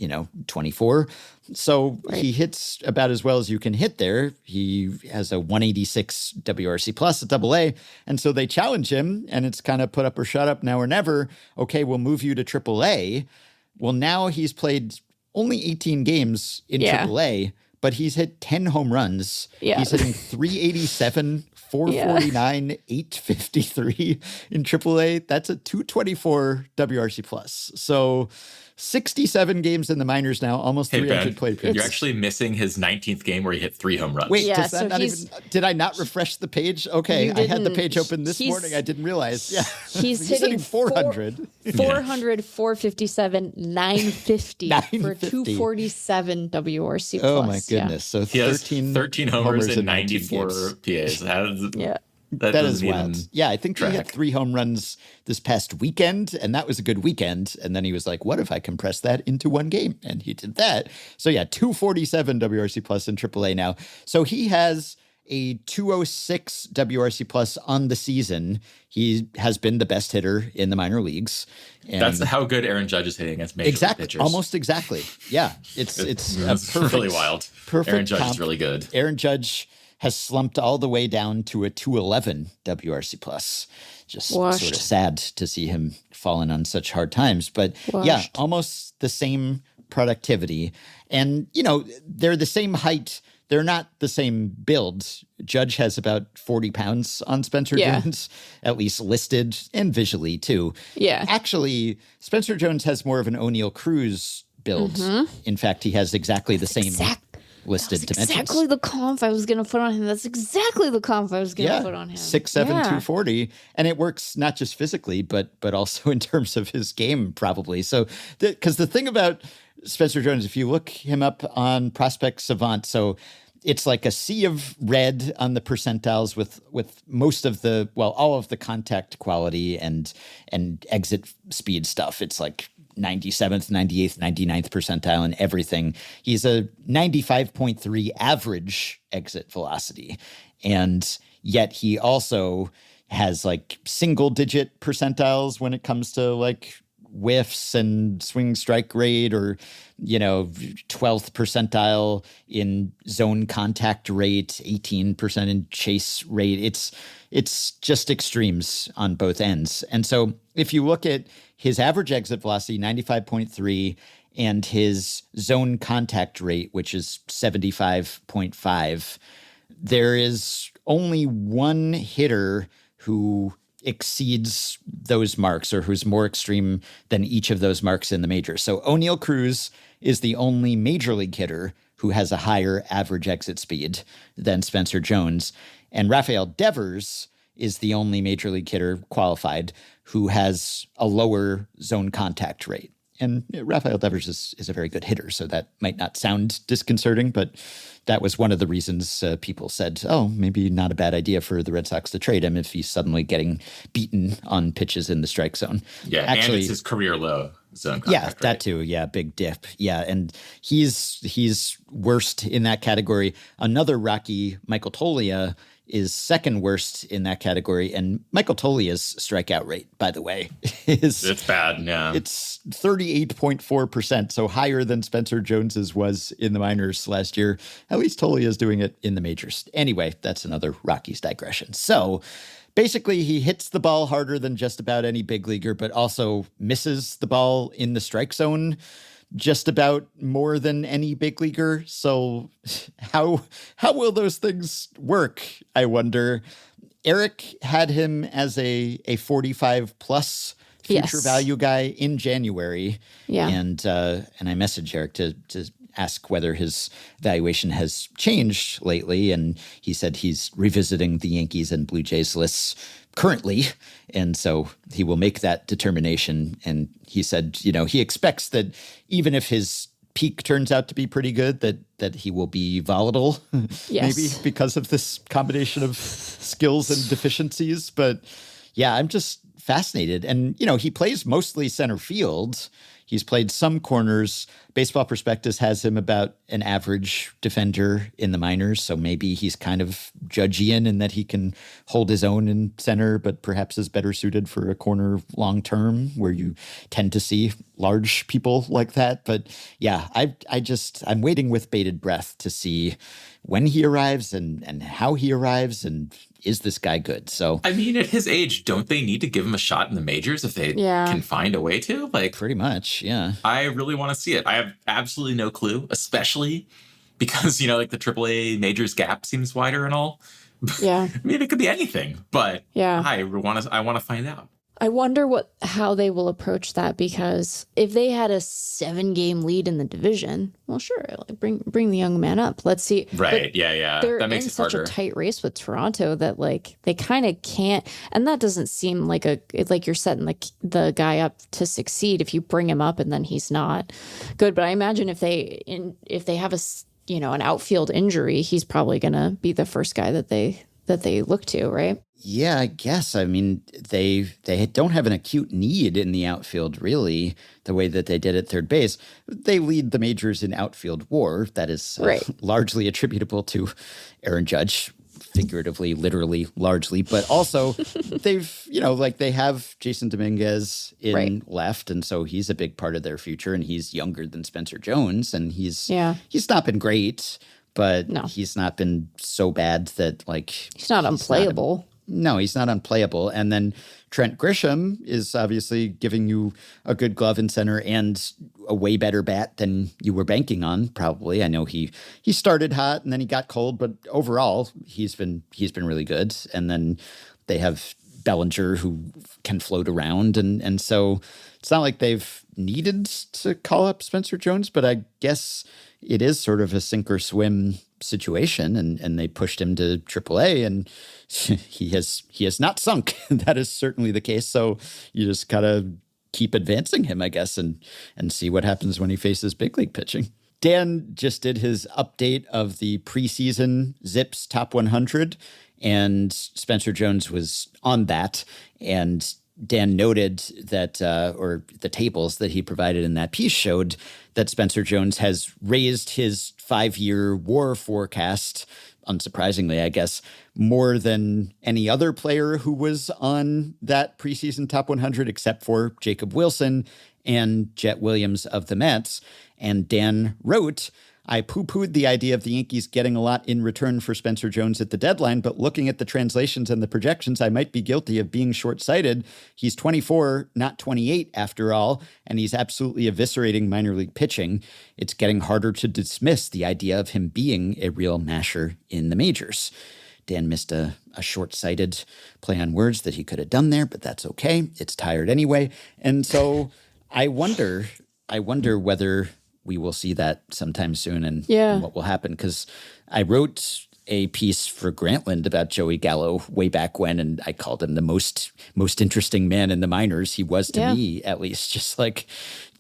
24. So he hits about as well as you can hit there. He has a 186 WRC plus at Double-A. And so they challenge him, and it's kind of put up or shut up, now or never. Okay, we'll move you to Triple-A. Well, now he's played only 18 games in Triple-A, but he's hit 10 home runs. Yeah. He's hitting 387, 449, 853 in AAA. That's a 224 WRC plus. So 67 games in the minors now, almost 300 plate appearances. You're actually missing his 19th game where he hit 3 home runs. Wait, does that not even? Did I not refresh the page? Okay, I had the page open this morning. I didn't realize. Yeah, he's hitting 400. 400, 457, 950 for 247 WRC plus. Oh my goodness! So he 13 homers and 94 PAs. That is wild. Yeah, I think he hit 3 home runs this past weekend, and that was a good weekend. And then he was like, what if I compress that into one game? And he did that. So 247 WRC plus in AAA now. So he has a 206 WRC plus on the season. He has been the best hitter in the minor leagues. And that's how good Aaron Judge is hitting against major league pitchers. Almost exactly. Yeah, it's perfect, really wild. Perfect. Aaron Judge is really good. Aaron Judge has slumped all the way down to a 211 WRC plus. Just sort of sad to see him falling on such hard times. But almost the same productivity. And, they're the same height. They're not the same build. Judge has about 40 pounds on Spencer Jones, at least listed, and visually too. Yeah. Actually, Spencer Jones has more of an O'Neal Cruz build. In fact, he has exactly the same listed dimensions. Exactly the comp I was going to put on him. That's exactly the comp I was going to put on him. 6'7", 240. And it works not just physically, but also in terms of his game, probably. So, because the thing about Spencer Jones, if you look him up on Prospect Savant, so it's like a sea of red on the percentiles with most of all of the contact quality and exit speed stuff. It's like 97th, 98th, 99th percentile and everything. He's a 95.3 average exit velocity. And yet he also has like single digit percentiles when it comes to like whiffs and swing strike rate, or 12th percentile in zone contact rate, 18% in chase rate. It's just extremes on both ends. And so if you look at his average exit velocity, 95.3, and his zone contact rate, which is 75.5, there is only one hitter who exceeds those marks, or who's more extreme than each of those marks in the majors. So O'Neal Cruz is the only major league hitter who has a higher average exit speed than Spencer Jones. And Rafael Devers is the only major league hitter qualified who has a lower zone contact rate. And Rafael Devers is a very good hitter, so that might not sound disconcerting, but that was one of the reasons people said, oh, maybe not a bad idea for the Red Sox to trade him if he's suddenly getting beaten on pitches in the strike zone. Yeah, actually, and it's his career low zone contact. Yeah, that too. Yeah, big dip. Yeah, and he's worst in that category. Another Rocky, Michael Toglia, is second worst in that category. And Michael Tolia's strikeout rate, by the way, it's bad. Yeah, it's 38.4%, so higher than Spencer Jones's was in the minors last year. At least Tolia's doing it in the majors. Anyway, that's another Rockies digression. So basically, he hits the ball harder than just about any big leaguer, but also misses the ball in the strike zone just about more than any big leaguer. So how will those things work, I wonder? Eric had him as a 45 plus future value guy in January. Yeah. And I messaged Eric to ask whether his valuation has changed lately. And he said he's revisiting the Yankees and Blue Jays lists currently. And so he will make that determination. And he said, he expects that even if his peak turns out to be pretty good, that he will be volatile, maybe because of this combination of skills and deficiencies. But yeah, I'm just fascinated. And, he plays mostly center field. He's played some corners. Baseball Prospectus has him about an average defender in the minors, so maybe he's kind of Judgian in that he can hold his own in center, but perhaps is better suited for a corner long-term where you tend to see large people like that. But yeah, I'm waiting with bated breath to see when he arrives and how he arrives and is this guy good? So I mean, at his age, don't they need to give him a shot in the majors if they can find a way to? Like, pretty much, yeah. I really want to see it. I have absolutely no clue, especially because, the AAA majors gap seems wider and all. Yeah. I mean, it could be anything, but I want to find out. I wonder how they will approach that, because if they had a 7-game lead in the division, well, sure, like bring the young man up. Let's see. Right. But yeah. That makes it harder. They're in such a tight race with Toronto that they kind of can't. And that doesn't seem like you're setting the guy up to succeed if you bring him up and then he's not good. But I imagine if they have an outfield injury, he's probably going to be the first guy that they look to, right? Yeah, I guess. I mean, they don't have an acute need in the outfield, really, the way that they did at third base. They lead the majors in outfield WAR. That is largely attributable to Aaron Judge, figuratively, literally, largely. But also, they've, they have Jason Dominguez in left, and so he's a big part of their future, and he's younger than Spencer Jones, and he's not been great, but he's not been so bad that, he's not unplayable. No, he's not unplayable. And then Trent Grisham is obviously giving you a good glove in center and a way better bat than you were banking on, probably. I know he started hot and then he got cold, but overall he's been really good. And then they have Bellinger who can float around. And so it's not like they've needed to call up Spencer Jones, but I guess it is sort of a sink or swim situation, and they pushed him to AAA, and he has not sunk. That is certainly the case. So you just gotta keep advancing him, I guess, and see what happens when he faces big league pitching. Dan just did his update of the preseason Zips Top 100, and Spencer Jones was on that, and Dan noted that, or the tables that he provided in that piece showed that Spencer Jones has raised his 5-year WAR forecast, unsurprisingly, I guess, more than any other player who was on that preseason Top 100, except for Jacob Wilson and Jet Williams of the Mets. And Dan wrote, I poo-pooed the idea of the Yankees getting a lot in return for Spencer Jones at the deadline, but looking at the translations and the projections, I might be guilty of being short-sighted. He's 24, not 28 after all, and he's absolutely eviscerating minor league pitching. It's getting harder to dismiss the idea of him being a real masher in the majors. Dan missed a short-sighted play on words that he could have done there, but that's okay. It's tired anyway. And so I wonder whether we will see that sometime soon and what will happen. Because I wrote a piece for Grantland about Joey Gallo way back when, and I called him the most interesting man in the minors. He was to me, at least, just like,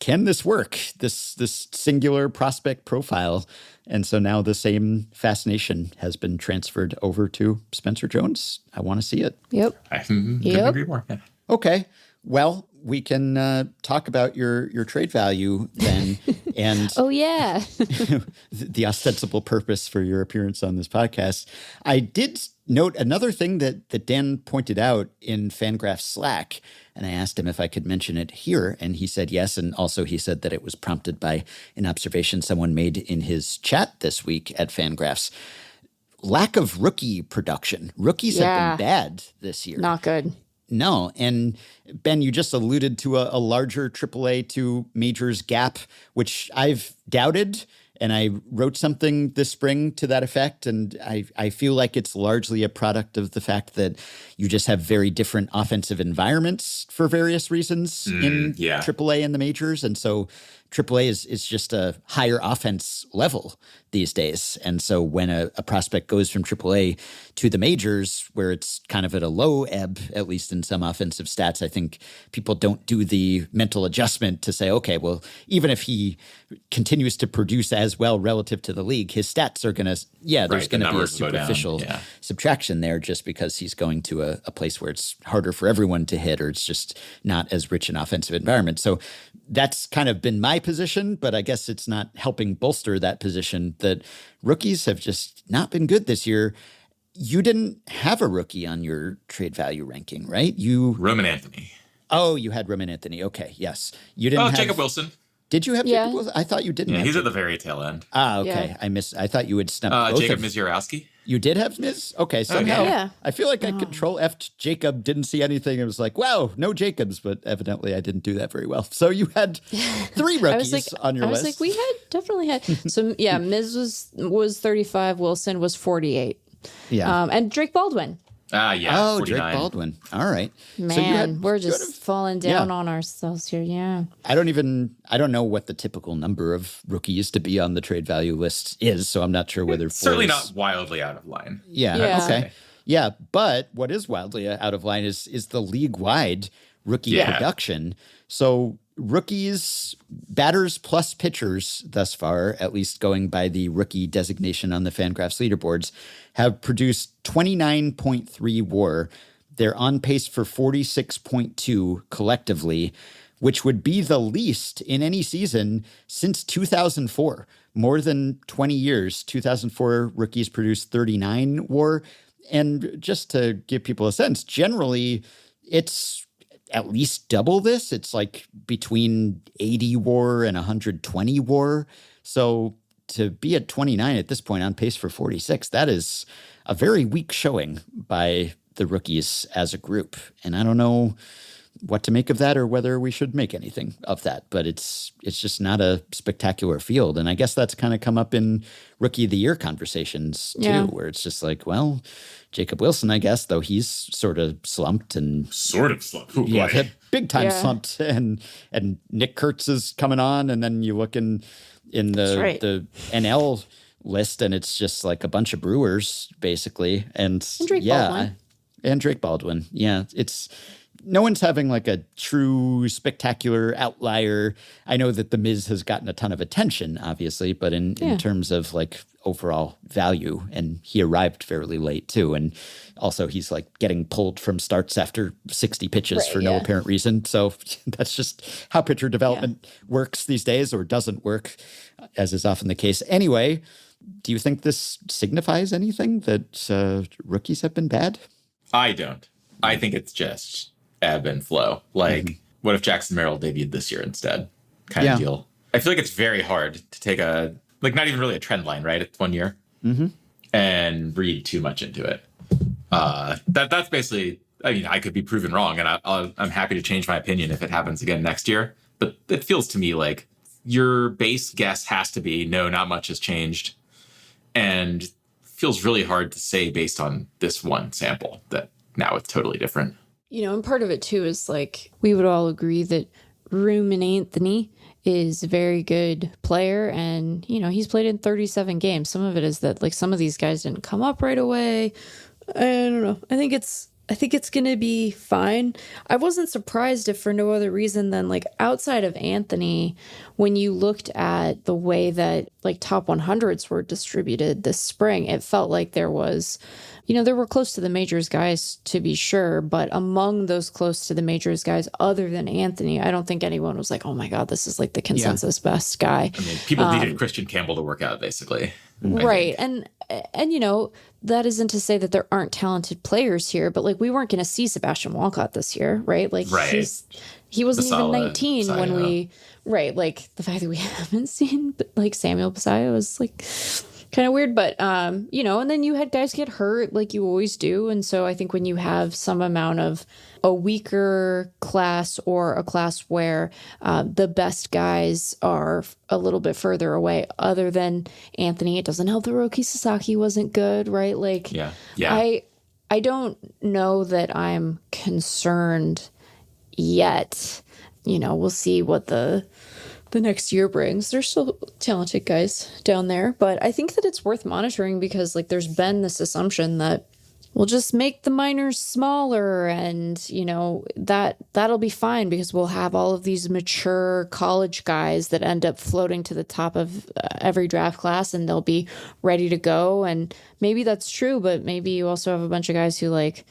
can this work? This singular prospect profile. And so now the same fascination has been transferred over to Spencer Jones. I want to see it. Yep. I couldn't agree more. Yeah. Okay. Well, we can talk about your trade value then, and oh yeah, the ostensible purpose for your appearance on this podcast. I did note another thing that Dan pointed out in FanGraphs Slack, and I asked him if I could mention it here, and he said yes. And also he said that it was prompted by an observation someone made in his chat this week at FanGraphs. Lack of rookie production. Rookies have been bad this year. Not good. No. And Ben, you just alluded to a larger AAA to majors gap, which I've doubted. And I wrote something this spring to that effect. And I feel like it's largely a product of the fact that you just have very different offensive environments for various reasons in AAA and the majors. And so AAA is just a higher offense level these days. And so when a prospect goes from AAA to the majors, where it's kind of at a low ebb, at least in some offensive stats, I think people don't do the mental adjustment to say, okay, well, even if he continues to produce as well relative to the league, his stats are going to, there's going to be a superficial subtraction there just because he's going to a place where it's harder for everyone to hit, or it's just not as rich an offensive environment. So that's kind of been my position, but I guess it's not helping bolster that position that rookies have just not been good this year. You didn't have a rookie on your trade value ranking, right? Roman Anthony. Oh, you had Roman Anthony. Okay, yes. You didn't have Jacob Wilson. Did you have Jacob Wilson? I thought you didn't. Yeah, he's at the very tail end. Ah, okay. Yeah. I thought you would snap both Jacob Mizurowski. You did have Miz? Okay, somehow I feel like I Control-F'd Jacob, didn't see anything. It was like, wow, no Jacobs, but evidently I didn't do that very well. So you had 3 rookies on your list. I was like, we definitely had. So yeah, Miz was 35, Wilson was 48. Yeah. And Drake Baldwin. Oh, 49. Drake Baldwin. All right. Man, we're just falling down on ourselves here. Yeah. I don't know what the typical number of rookies to be on the trade value list is, so I'm not sure whether certainly not wildly out of line. Yeah. Okay. Yeah, but what is wildly out of line is the league-wide rookie production. So rookies, batters plus pitchers thus far, at least going by the rookie designation on the FanGraphs leaderboards, have produced 29.3 WAR. They're on pace for 46.2 collectively, which would be the least in any season since 2004. More than 20 years, 2004 rookies produced 39 WAR. And just to give people a sense, generally it's at least double this. It's like between 80 WAR and 120 WAR. So to be at 29 at this point, on pace for 46, that is a very weak showing by the rookies as a group. And I don't know what to make of that or whether we should make anything of that, but it's just not a spectacular field. And I guess that's kind of come up in Rookie of the Year conversations too, where it's just like, well, Jacob Wilson, I guess, though he's sort of slumped and Ooh, yeah, big time slumped, and Nick Kurtz is coming on, and then you look in the NL list, and it's just like a bunch of Brewers basically, and Drake Baldwin. And Drake Baldwin. Yeah, it's no one's having like a true spectacular outlier. I know that The Miz has gotten a ton of attention, obviously, but in terms of like overall value, and he arrived fairly late too. And also he's like getting pulled from starts after 60 pitches for no apparent reason. So that's just how pitcher development works these days, or doesn't work, as is often the case. Anyway, do you think this signifies anything that rookies have been bad? I don't. I think it's just ebb and flow. Like, what if Jackson Merrill debuted this year instead? Kind of deal. I feel like it's very hard to take not even really a trend line, right? It's 1 year and read too much into it. That's basically, I mean, I could be proven wrong, and I'm happy to change my opinion if it happens again next year. But it feels to me like your base guess has to be, no, not much has changed. And feels really hard to say based on this one sample that now it's totally different. You know, and part of it too is like, we would all agree that Ruben Anthony is a very good player, and he's played in 37 games. Some of it is that like some of these guys didn't come up right away. I don't know. I think it's going to be fine. I wasn't surprised if for no other reason than like outside of Anthony, when you looked at the way that like top 100s were distributed this spring, it felt like there was, there were close to the majors guys to be sure, but among those close to the majors guys, other than Anthony, I don't think anyone was like, oh my God, this is like the consensus best guy. I mean, people needed Christian Campbell to work out, basically. Right. And that isn't to say that there aren't talented players here, but like we weren't going to see Sebastian Walcott this year, right? Like he wasn't even 19 when we, right. Like the fact that we haven't seen like Samuel Basayo is like kind of weird, but and then you had guys get hurt like you always do. And so I think when you have some amount of a weaker class or a class where the best guys are a little bit further away, other than Anthony, it doesn't help that Roki Sasaki wasn't good, right? Like, yeah. I don't know that I'm concerned yet. We'll see what the next year brings. There's still talented guys down there, but I think that it's worth monitoring because like there's been this assumption that we'll just make the minors smaller and, that'll be fine because we'll have all of these mature college guys that end up floating to the top of every draft class and they'll be ready to go. And maybe that's true, but maybe you also have a bunch of guys who like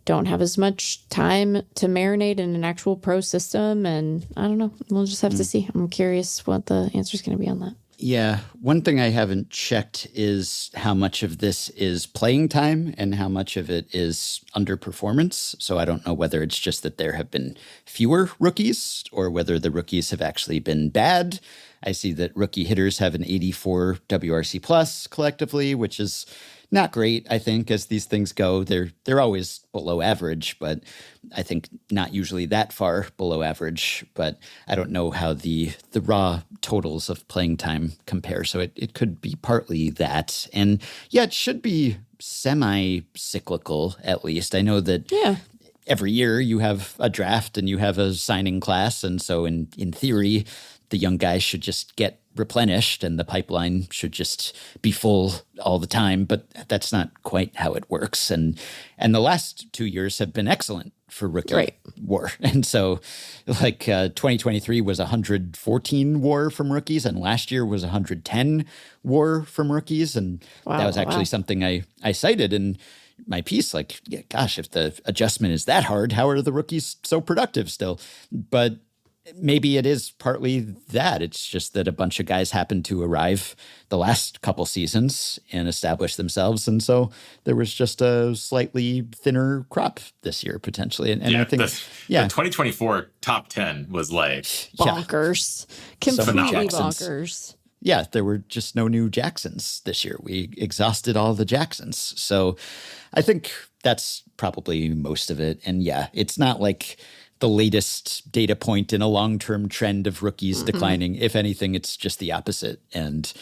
don't have as much time to marinate in an actual pro system. And I don't know. We'll just have to see. I'm curious what the answer is going to be on that. Yeah. One thing I haven't checked is how much of this is playing time and how much of it is underperformance. So I don't know whether it's just that there have been fewer rookies or whether the rookies have actually been bad. I see that rookie hitters have an 84 WRC plus collectively, which is not great, I think, as these things go. They're always below average, but I think not usually that far below average. But I don't know how the raw totals of playing time compare. So it could be partly that. And yeah, it should be semi-cyclical, at least. I know that every year you have a draft and you have a signing class. And so in theory, the young guys should just get replenished and the pipeline should just be full all the time, but that's not quite how it works. And the last 2 years have been excellent for rookie WAR. And so like 2023 was 114 WAR from rookies and last year was 110 WAR from rookies. And that was actually something I cited in my piece. Like, yeah, gosh, if the adjustment is that hard, how are the rookies so productive still? But maybe it is partly that. It's just that a bunch of guys happened to arrive the last couple seasons and establish themselves. And so there was just a slightly thinner crop this year, potentially. And I think, the 2024 top 10 was like bonkers. Completely bonkers. Yeah, there were just no new Jacksons this year. We exhausted all the Jacksons. So I think that's probably most of it. And yeah, it's not like the latest data point in a long-term trend of rookies declining. If anything, it's just the opposite. And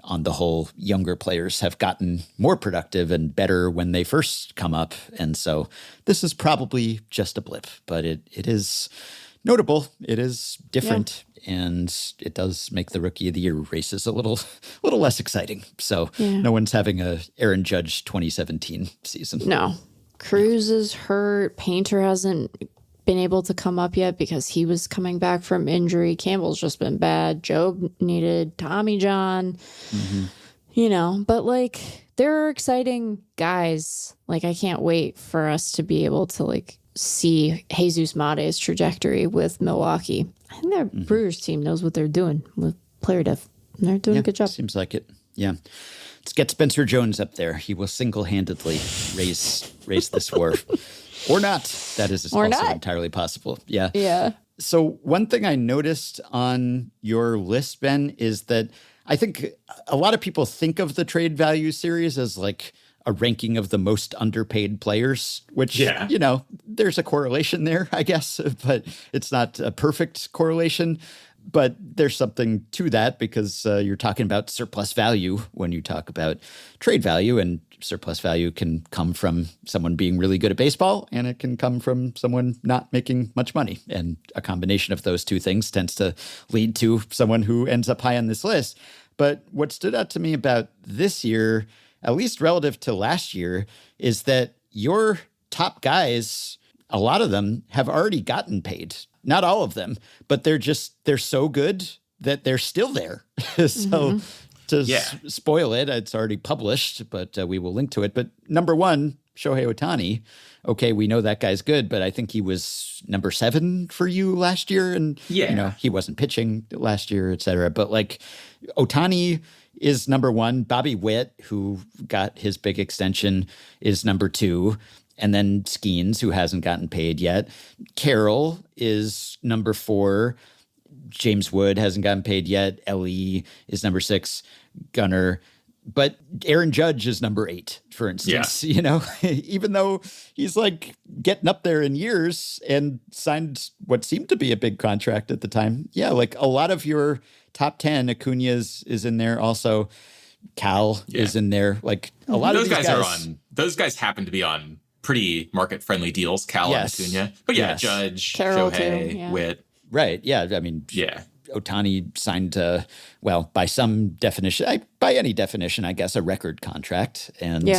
on the whole, younger players have gotten more productive and better when they first come up. And so this is probably just a blip, but it is notable. It is different. And it does make the Rookie of the Year races a little less exciting. So no one's having a Aaron Judge 2017 season. No. Cruz is hurt. Painter hasn't been able to come up yet because he was coming back from injury. Campbell's just been bad. Job needed Tommy John. But like there are exciting guys. Like I can't wait for us to be able to like see Jesus Mate's trajectory with Milwaukee. I think their Brewers team knows what they're doing with player depth. And they're doing a good job. Seems like it. Yeah. Let's get Spencer Jones up there. He will single-handedly raise this war. Or not. That is also entirely possible. Yeah. Yeah. So one thing I noticed on your list, Ben, is that I think a lot of people think of the trade value series as like a ranking of the most underpaid players, which, there's a correlation there, I guess, but it's not a perfect correlation. But there's something to that because you're talking about surplus value when you talk about trade value. And surplus value can come from someone being really good at baseball, and it can come from someone not making much money. And a combination of those two things tends to lead to someone who ends up high on this list. But what stood out to me about this year, at least relative to last year, is that your top guys, a lot of them have already gotten paid. Not all of them, but they're so good that they're still there. So to spoil it, it's already published, but we will link to it. But number one, Shohei Ohtani. Okay, we know that guy's good, but I think he was number 7 for you last year. And, he wasn't pitching last year, et cetera. But like Ohtani is number 1. Bobby Witt, who got his big extension, is number 2. And then Skeens, who hasn't gotten paid yet. Carroll is number 4. James Wood hasn't gotten paid yet. Ellie is number 6. Gunnar. But Aaron Judge is number 8, for instance, even though he's like getting up there in years and signed what seemed to be a big contract at the time. Yeah, like a lot of your top 10, Acuna is in there also. Cal is in there. Like a lot of these guys are on. Those guys happen to be on pretty market-friendly deals, Cal and Acuna. But Judge, Carroll Shohei, Witt. Right, yeah. I mean, Ohtani signed, by some definition, by any definition, I guess, a record contract. And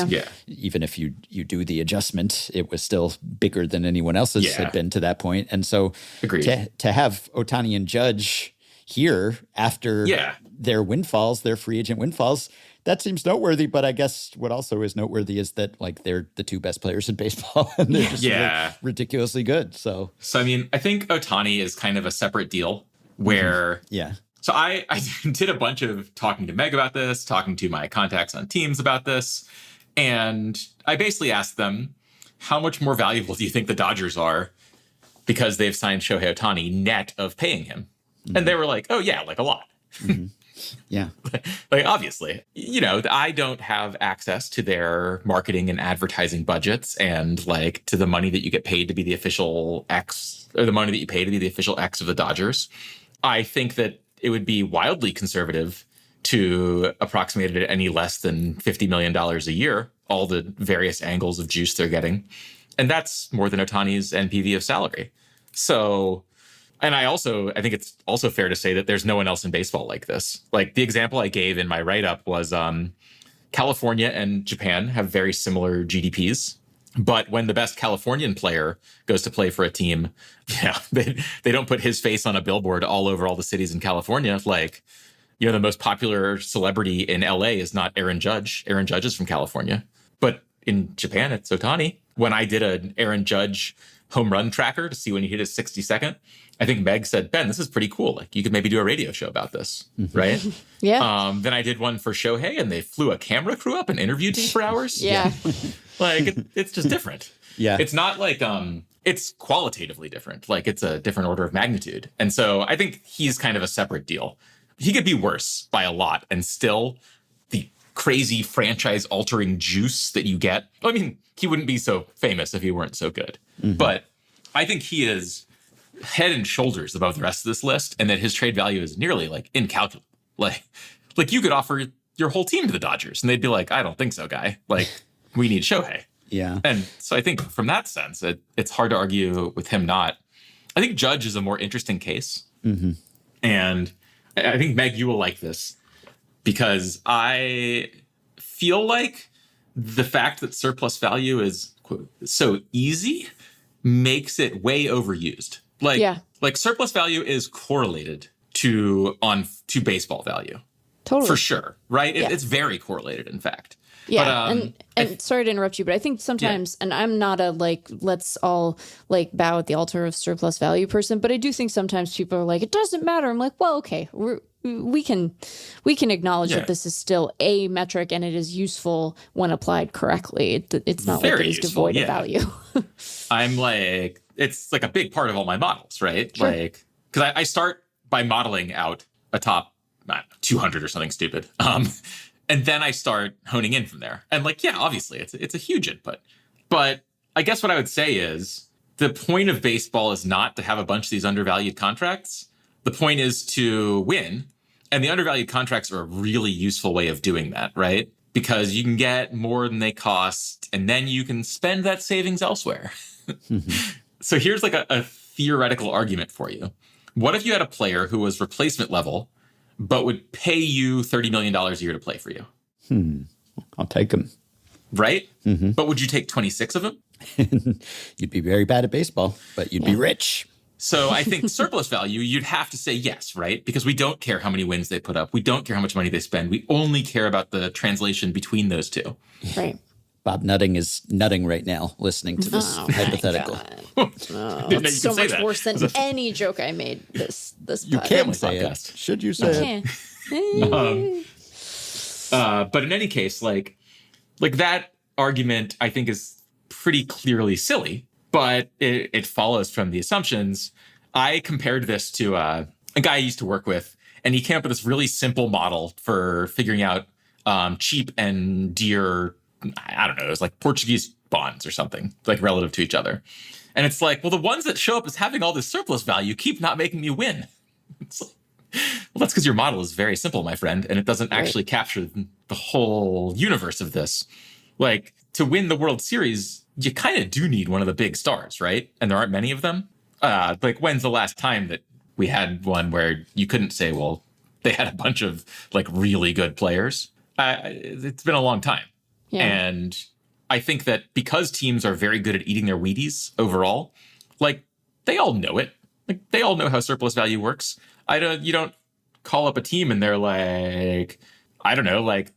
even if you do the adjustment, it was still bigger than anyone else's had been to that point. And so to have Ohtani and Judge here after their windfalls, their free agent windfalls, that seems noteworthy. But I guess what also is noteworthy is that like they're the 2 best players in baseball and they're just like, ridiculously good. So I mean, I think Ohtani is kind of a separate deal where So I did a bunch of talking to Meg about this, talking to my contacts on teams about this. And I basically asked them, how much more valuable do you think the Dodgers are because they've signed Shohei Ohtani net of paying him? And they were like, oh, yeah, like a lot. Yeah. Like, obviously, I don't have access to their marketing and advertising budgets and like to the money that you get paid to be the official X or the money that you pay to be the official X of the Dodgers. I think that it would be wildly conservative to approximate it at any less than $50 million a year, all the various angles of juice they're getting. And that's more than Ohtani's NPV of salary. So, and I think it's also fair to say that there's no one else in baseball like this. Like the example I gave in my write-up was California and Japan have very similar GDPs. But when the best Californian player goes to play for a team, they don't put his face on a billboard all over all the cities in California. Like, the most popular celebrity in LA is not Aaron Judge. Aaron Judge is from California. But in Japan, it's Ohtani. When I did an Aaron Judge home run tracker to see when he hit his 62nd, I think Meg said, Ben, this is pretty cool. Like, you could maybe do a radio show about this, right? Then I did one for Shohei, and they flew a camera crew up and interviewed me for hours. Like, it's just different. It's not like, it's qualitatively different. Like, it's a different order of magnitude. And so I think he's kind of a separate deal. He could be worse by a lot, and still the crazy franchise-altering juice that you get. I mean, he wouldn't be so famous if he weren't so good. But I think he is head and shoulders above the rest of this list, and that his trade value is nearly like incalculable. Like you could offer your whole team to the Dodgers, and they'd be like, I don't think so, guy. Like, we need Shohei. And so I think from that sense, it's hard to argue with him not. I think Judge is a more interesting case. And I think, Meg, you will like this, because I feel like the fact that surplus value is quote, so easy makes it way overused. Like surplus value is correlated to baseball value. Totally. For sure, right? It's very correlated, in fact. Yeah, and sorry to interrupt you, but I think sometimes, and I'm not a let's all bow at the altar of surplus value person, but I do think sometimes people are like, it doesn't matter. I'm like, well, okay, we can acknowledge that this is still a metric and it is useful when applied correctly. It's not very like it is useful, devoid of value. I'm like, it's like a big part of all my models, right? Sure. Like, because I start by modeling out a top 200 or something stupid. And then I start honing in from there. And obviously it's a huge input. But I guess what I would say is the point of baseball is not to have a bunch of these undervalued contracts. The point is to win. And the undervalued contracts are a really useful way of doing that, right? because you can get more than they cost, and then you can spend that savings elsewhere. So here's like a theoretical argument for you. What if you had a player who was replacement level, but would pay you $30 million a year to play for you? I'll take him. Right? But would you take 26 of them? You'd be very bad at baseball, but you'd be rich. So I think surplus value, you'd have to say yes, right? Because we don't care how many wins they put up. We don't care how much money they spend. We only care about the translation between those two. Right. Bob Nutting is nutting right now listening to this hypothetical. It's so much worse than any joke I made this You can't say podcast. It. Should you say it? But in any case, like that argument, I think, is pretty clearly silly, but it follows from the assumptions. I compared this to a guy I used to work with, and he came up with this really simple model for figuring out cheap and dear, I don't know, it was like Portuguese bonds or something, like relative to each other. And it's like, well, the ones that show up as having all this surplus value keep not making me win. It's like, well, that's because your model is very simple, my friend, and it doesn't actually capture the whole universe of this. Like, to win the World Series, you kind of do need one of the big stars, right? And there aren't many of them. Like, when's the last time that we had one where you couldn't say, well, they had a bunch of, like, really good players? It's been a long time. Yeah. And I think that because teams are very good at eating their Wheaties overall, like, they all know it. Like, they all know how surplus value works. You don't call up a team and they're like, I don't know, like,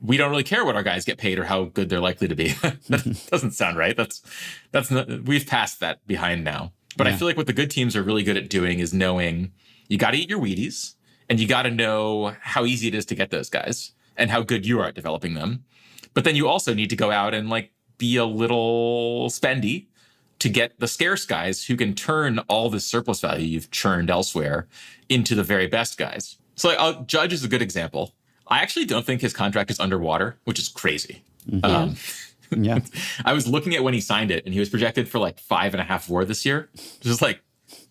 we don't really care what our guys get paid or how good they're likely to be. That doesn't sound right. That's not, we've passed that behind now. But I feel like what the good teams are really good at doing is knowing you got to eat your Wheaties and you got to know how easy it is to get those guys and how good you are at developing them. But then you also need to go out and, like, be a little spendy to get the scarce guys who can turn all this surplus value you've churned elsewhere into the very best guys. So, like, Judge is a good example. I actually don't think his contract is underwater, which is crazy. Yeah. I was looking at when he signed it, and he was projected for like 5.5 WAR this year. Just like,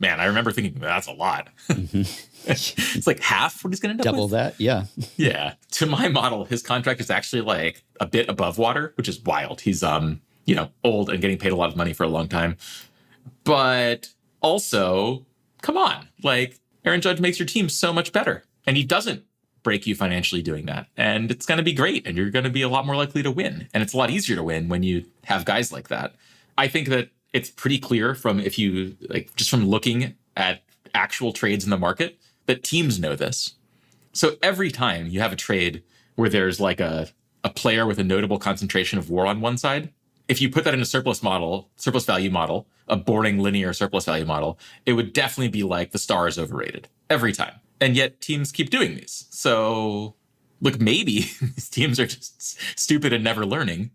man, I remember thinking, that's a lot. It's like half what he's going to end up double with. That, yeah. Yeah. To my model, his contract is actually like a bit above water, which is wild. He's old and getting paid a lot of money for a long time. But also, come on, like, Aaron Judge makes your team so much better, and he doesn't break you financially doing that. And it's going to be great, and you're going to be a lot more likely to win. And it's a lot easier to win when you have guys like that. I think that it's pretty clear from just from looking at actual trades in the market that teams know this. So every time you have a trade where there's like a player with a notable concentration of WAR on one side, if you put that in a surplus value model, a boring linear surplus value model, it would definitely be like the star is overrated every time. And yet teams keep doing these. So, look, maybe these teams are just stupid and never learning.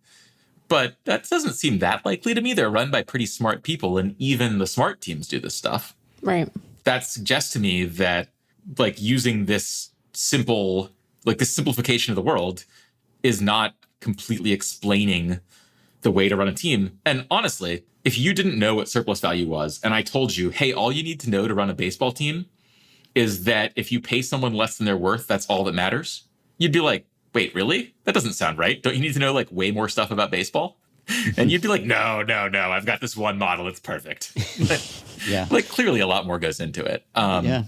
But that doesn't seem that likely to me. They're run by pretty smart people, and even the smart teams do this stuff. Right. That suggests to me that, like, using this simplification of the world is not completely explaining the way to run a team. And honestly, if you didn't know what surplus value was, and I told you, hey, all you need to know to run a baseball team is that if you pay someone less than their worth, that's all that matters, you'd be like, wait, really? That doesn't sound right. Don't you need to know, like, way more stuff about baseball? And you'd be like, no, I've got this one model. It's perfect. Yeah. Like, clearly a lot more goes into it. Yeah.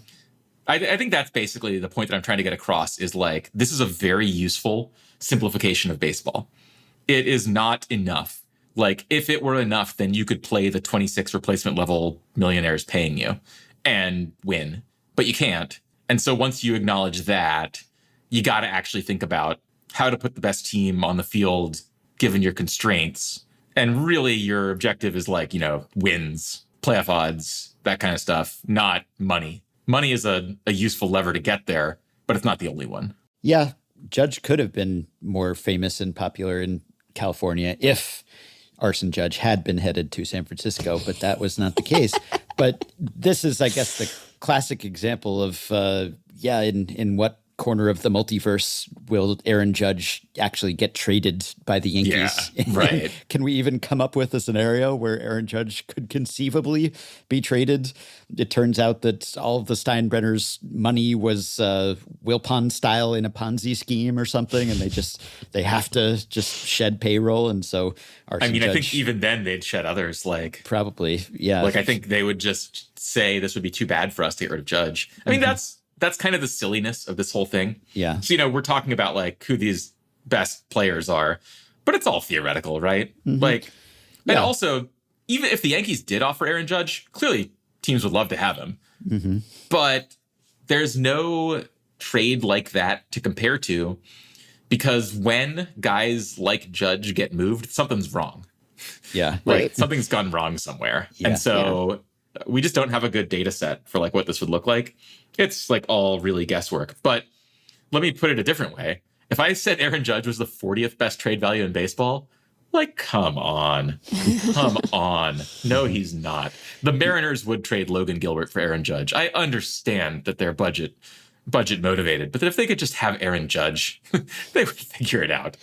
I think that's basically the point that I'm trying to get across is, like, this is a very useful simplification of baseball. It is not enough. Like, if it were enough, then you could play the 26 replacement level millionaires paying you and win. But you can't. And so once you acknowledge that, you got to actually think about how to put the best team on the field given your constraints. And really your objective is, like, wins, playoff odds, that kind of stuff, not money. Money is a useful lever to get there, but it's not the only one. Yeah. Judge could have been more famous and popular in California if Arson Judge had been headed to San Francisco, but that was not the case. But this is, I guess, the classic example of, in what corner of the multiverse will Aaron Judge actually get traded by the Yankees? Yeah, right. Can we even come up with a scenario where Aaron Judge could conceivably be traded? It turns out that all of the Steinbrenner's money was Wilpon style in a Ponzi scheme or something, and they have to just shed payroll, and so I think even then they'd shed others. Like probably, yeah. Like I think they would just say this would be too bad for us to get rid of Judge. I mean, that's kind of the silliness of this whole thing. Yeah. So, we're talking about like who these best players are, but it's all theoretical, right? Like, and also, even if the Yankees did offer Aaron Judge, clearly teams would love to have him. But there's no trade like that to compare to, because when guys like Judge get moved, something's wrong. Yeah. Like something's gone wrong somewhere. Yeah. And so we just don't have a good data set for like what this would look like. It's like all really guesswork. But let me put it a different way. If I said Aaron Judge was the 40th best trade value in baseball, like, come on. Come on. No, he's not. The Mariners would trade Logan Gilbert for Aaron Judge. I understand that they're budget motivated, but if they could just have Aaron Judge, they would figure it out.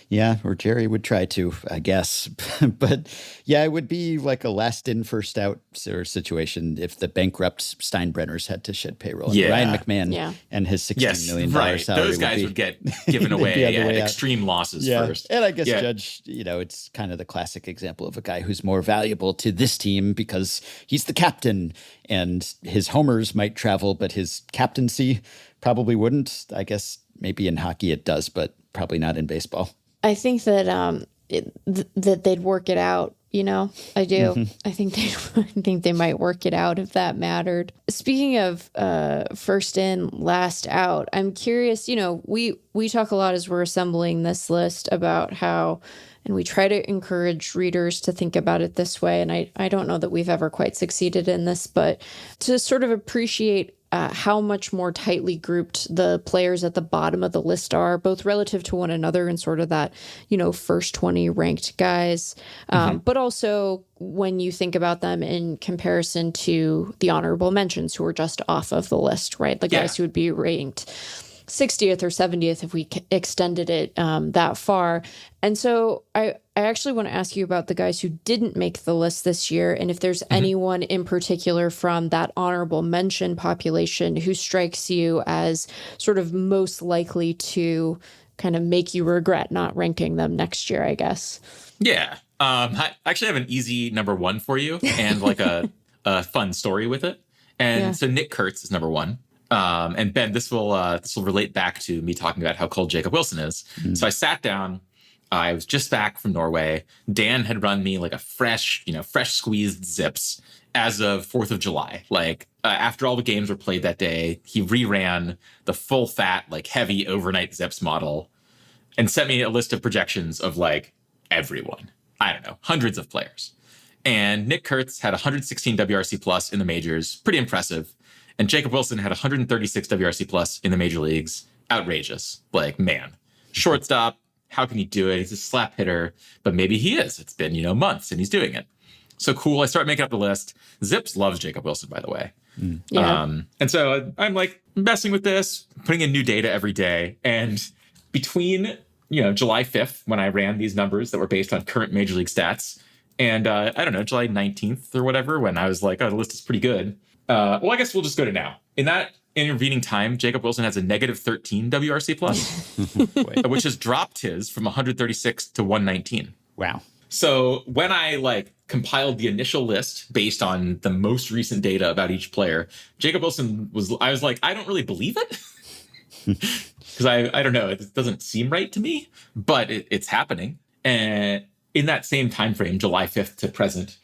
Yeah, or Jerry would try to, I guess. But yeah, it would be like a last in, first out sort of situation if the bankrupt Steinbrenners had to shed payroll. And Ryan McMahon and his $16 million salary. Those guys would get given away at extreme losses first. And I guess Judge, it's kind of the classic example of a guy who's more valuable to this team because he's the captain and his homers might travel, but his captaincy probably wouldn't. I guess maybe in hockey it does, but probably not in baseball. I think that that they'd work it out. I do. I think they might work it out if that mattered. Speaking of first in, last out, I'm curious. We talk a lot as we're assembling this list about how, and we try to encourage readers to think about it this way. And I don't know that we've ever quite succeeded in this, but to sort of appreciate how much more tightly grouped the players at the bottom of the list are, both relative to one another and sort of that, first 20 ranked guys. But also when you think about them in comparison to the honorable mentions who are just off of the list, right? The guys who would be ranked 60th or 70th if we extended it that far. And so I actually want to ask you about the guys who didn't make the list this year, and if there's anyone in particular from that honorable mention population who strikes you as sort of most likely to kind of make you regret not ranking them next year, I guess. Yeah. I actually have an easy number one for you and like a fun story with it. And so Nick Kurtz is number one. And Ben, this will relate back to me talking about how cold Jacob Wilson is. So I sat down. I was just back from Norway. Dan had run me like a fresh squeezed Zips as of 4th of July. Like after all the games were played that day, he reran the full fat, like heavy overnight Zips model and sent me a list of projections of like everyone. I don't know, hundreds of players. And Nick Kurtz had 116 WRC plus in the majors. Pretty impressive. And Jacob Wilson had 136 WRC plus in the major leagues. Outrageous. Like, man. Shortstop. How can he do it? He's a slap hitter. But maybe he is. It's been, months and he's doing it. So cool. I start making up the list. Zips loves Jacob Wilson, by the way. Yeah. And so I'm like messing with this, putting in new data every day. And between, July 5th, when I ran these numbers that were based on current major league stats, and I don't know, July 19th or whatever, when I was like, oh, the list is pretty good. Well, I guess we'll just go to now. In that intervening time, Jacob Wilson has a negative 13 WRC plus, which has dropped his from 136 to 119. Wow. So when I compiled the initial list based on the most recent data about each player, Jacob Wilson I was like, I don't really believe it. Because I don't know, it doesn't seem right to me, but it's happening. And in that same time frame, July 5th to present,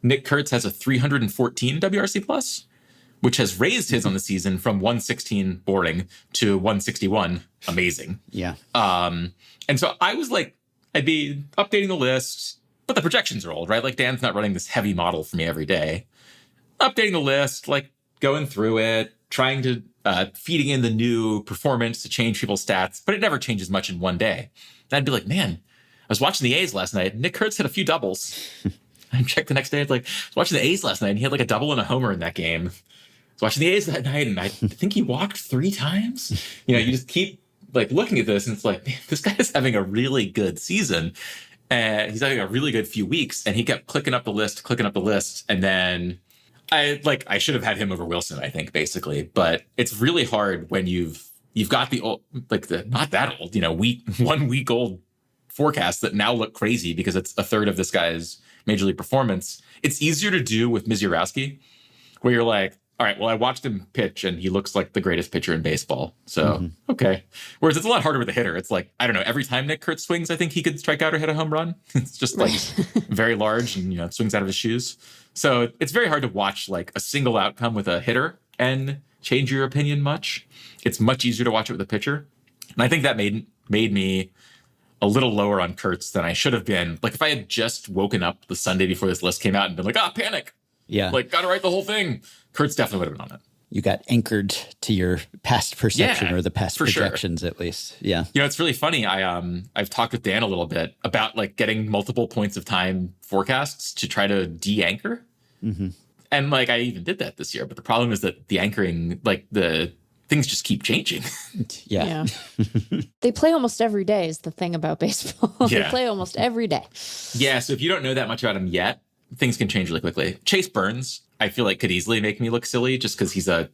Nick Kurtz has a 314 WRC plus, which has raised his on the season from 116 boring to 161 amazing. Yeah. And so I was like, I'd be updating the list, but the projections are old, right? Like Dan's not running this heavy model for me every day. Updating the list, like going through it, trying to feeding in the new performance to change people's stats, but it never changes much in one day. And I'd be like, man, I was watching the A's last night. Nick Kurtz hit a few doubles. I checked the next day. It's like, I was watching the A's last night and he had like a double and a homer in that game. was watching the A's that night, and I think he walked 3 times. You just keep like looking at this, and it's like, man, this guy is having a really good season. And he's having a really good few weeks, and he kept clicking up the list. And then I should have had him over Wilson, I think, basically. But it's really hard when you've got the old, the not that old, 1 week old forecasts that now look crazy because it's a third of this guy's major league performance. It's easier to do with Misiorowski, where you're like, all right, well, I watched him pitch and he looks like the greatest pitcher in baseball. So, okay. Whereas it's a lot harder with a hitter. It's like, I don't know, every time Nick Kurtz swings, I think he could strike out or hit a home run. It's just like very large and, swings out of his shoes. So it's very hard to watch like a single outcome with a hitter and change your opinion much. It's much easier to watch it with a pitcher. And I think that made me a little lower on Kurtz than I should have been. Like if I had just woken up the Sunday before this list came out and been like, panic. Yeah. Like, got to write the whole thing. Kurtz definitely would have been on it. You got anchored to your past perception or the past projections, at least. Yeah. It's really funny. I've talked with Dan a little bit about like getting multiple points of time forecasts to try to de-anchor. And like, I even did that this year. But the problem is that the anchoring, like the things just keep changing. Yeah. They play almost every day is the thing about baseball. They play almost every day. Yeah. So if you don't know that much about him yet, things can change really quickly. Chase Burns, I feel like could easily make me look silly just because he's a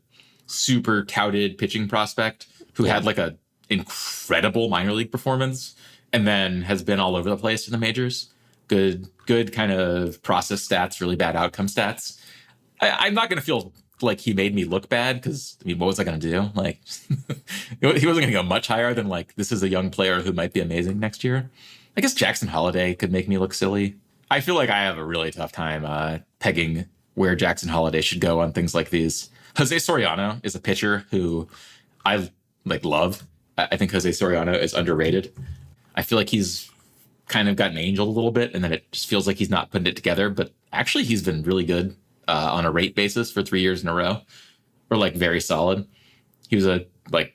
super touted pitching prospect who had like a incredible minor league performance and then has been all over the place in the majors. Good kind of process stats, really bad outcome stats. I'm not going to feel like he made me look bad because, what was I going to do? Like, he wasn't going to go much higher than like, this is a young player who might be amazing next year. I guess Jackson Holliday could make me look silly. I feel like I have a really tough time pegging where Jackson Holliday should go on things like these. Jose Soriano is a pitcher who I love. I think Jose Soriano is underrated. I feel like he's kind of gotten angeled a little bit, and then it just feels like he's not putting it together. But actually, he's been really good on a rate basis for 3 years in a row, or like very solid. He was a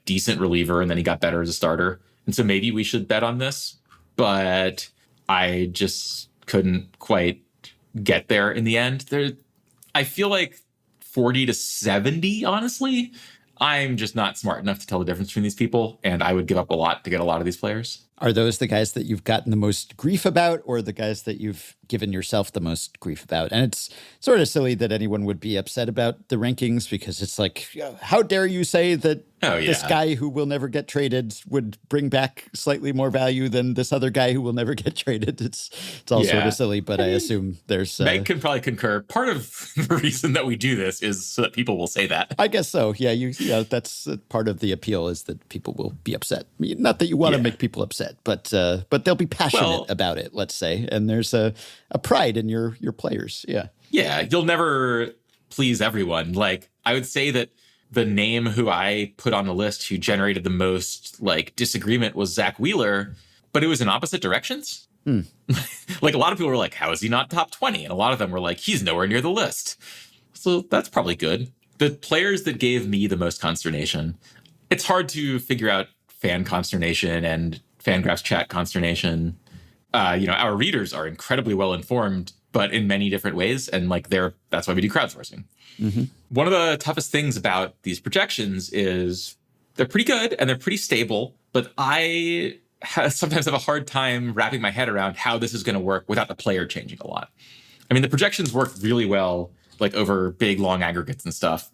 decent reliever, and then he got better as a starter. And so maybe we should bet on this, but I just couldn't quite get there in the end. I feel like 40 to 70, honestly. I'm just not smart enough to tell the difference between these people, and I would give up a lot to get a lot of these players. Are those the guys that you've gotten the most grief about, or the guys that you've given yourself the most grief about? And it's sort of silly that anyone would be upset about the rankings because it's like, how dare you say that this guy who will never get traded would bring back slightly more value than this other guy who will never get traded? It's all sort of silly, but I assume there's... Meg can probably concur. Part of the reason that we do this is so that people will say that. I guess so. Yeah, that's part of the appeal is that people will be upset. Not that you want to make people upset, but they'll be passionate about it, let's say. And there's a pride in your players. Yeah. Yeah. You'll never please everyone. Like, I would say that the name who I put on the list who generated the most disagreement was Zach Wheeler, but it was in opposite directions. Like a lot of people were like, how is he not top 20? And a lot of them were like, he's nowhere near the list. So that's probably good. The players that gave me the most consternation, it's hard to figure out fan consternation and FanGraphs chat consternation. Our readers are incredibly well informed, but in many different ways. And that's why we do crowdsourcing. One of the toughest things about these projections is they're pretty good and they're pretty stable, but I sometimes have a hard time wrapping my head around how this is going to work without the player changing a lot. I mean, the projections work really well, over big, long aggregates and stuff.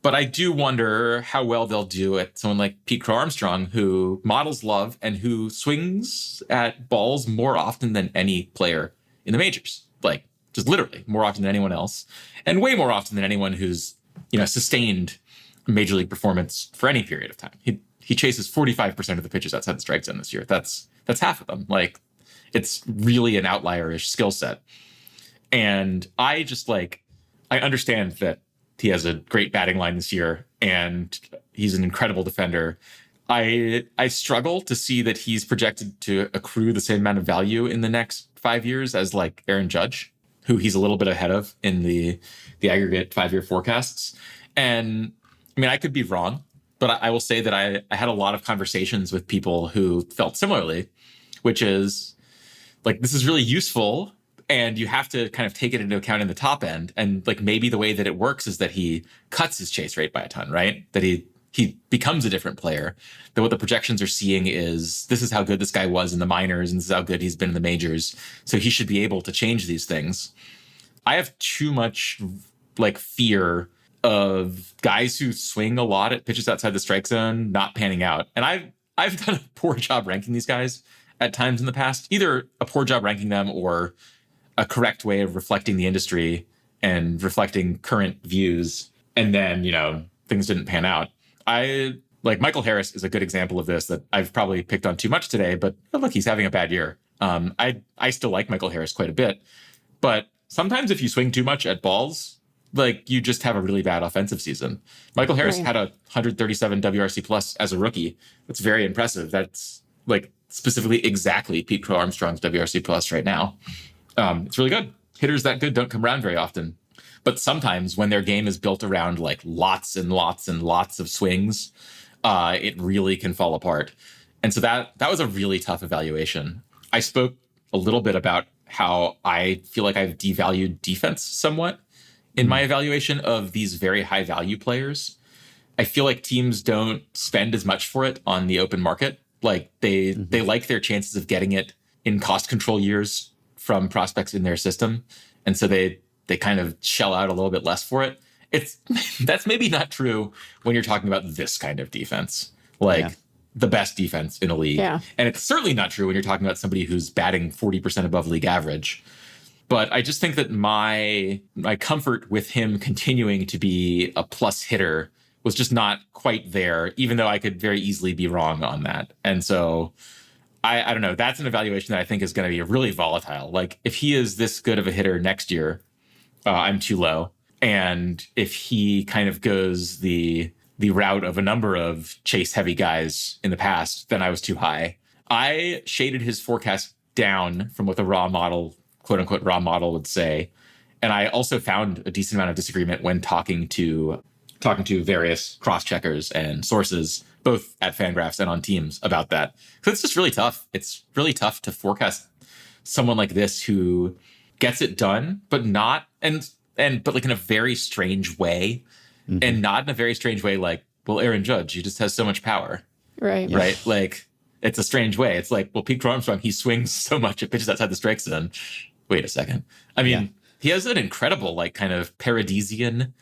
But I do wonder how well they'll do at someone like Pete Crow Armstrong, who models love and who swings at balls more often than any player in the majors. Just literally more often than anyone else. And way more often than anyone who's, sustained major league performance for any period of time. He chases 45% of the pitches outside the strike zone this year. That's half of them. It's really an outlierish skill set. And I just I understand that he has a great batting line this year and he's an incredible defender. I struggle to see that he's projected to accrue the same amount of value in the next 5 years as Aaron Judge, who he's a little bit ahead of in the aggregate 5-year forecasts. And I mean, I could be wrong, but I will say that I had a lot of conversations with people who felt similarly, which is this is really useful And you have to kind of take it into account in the top end. And like maybe the way that it works is that he cuts his chase rate by a ton, right? That he becomes a different player. That what the projections are seeing is this is how good this guy was in the minors and this is how good he's been in the majors. So he should be able to change these things. I have too much like fear of guys who swing a lot at pitches outside the strike zone not panning out. And I've done a poor job ranking these guys at times in the past, either a poor job ranking them or a correct way of reflecting the industry and reflecting current views. And then, things didn't pan out. Michael Harris is a good example of this that I've probably picked on too much today, but look, he's having a bad year. I still like Michael Harris quite a bit, but sometimes if you swing too much at balls, like you just have a really bad offensive season. Michael Harris had a 137 WRC plus as a rookie. That's very impressive. That's like specifically exactly Pete Crow Armstrong's WRC plus right now. It's really good. Hitters that good don't come around very often. But sometimes when their game is built around like lots and lots and lots of swings, it really can fall apart. And so that was a really tough evaluation. I spoke a little bit about how I feel like I've devalued defense somewhat in my evaluation of these very high value players. I feel like teams don't spend as much for it on the open market. Like they like their chances of getting it in cost control years from prospects in their system. And so they kind of shell out a little bit less for it. That's maybe not true when you're talking about this kind of defense, like the best defense in a league. Yeah. And it's certainly not true when you're talking about somebody who's batting 40% above league average. But I just think that my comfort with him continuing to be a plus hitter was just not quite there, even though I could very easily be wrong on that. And so I don't know. That's an evaluation that I think is going to be really volatile. Like if he is this good of a hitter next year, I'm too low. And if he kind of goes the route of a number of chase heavy guys in the past, then I was too high. I shaded his forecast down from what the raw model, quote unquote, raw model would say. And I also found a decent amount of disagreement when talking to various cross-checkers and sources, both at FanGraphs and on teams about that. So it's just really tough. It's really tough to forecast someone like this who gets it done, but not, but like in a very strange way, and not in a very strange way like, well, Aaron Judge, he just has so much power. Right. Yeah. Right. Like it's a strange way. It's like, well, Pete Crow Armstrong, he swings so much at pitches outside the strike zone. Wait a second. I mean, he has an incredible, like kind of Paradisian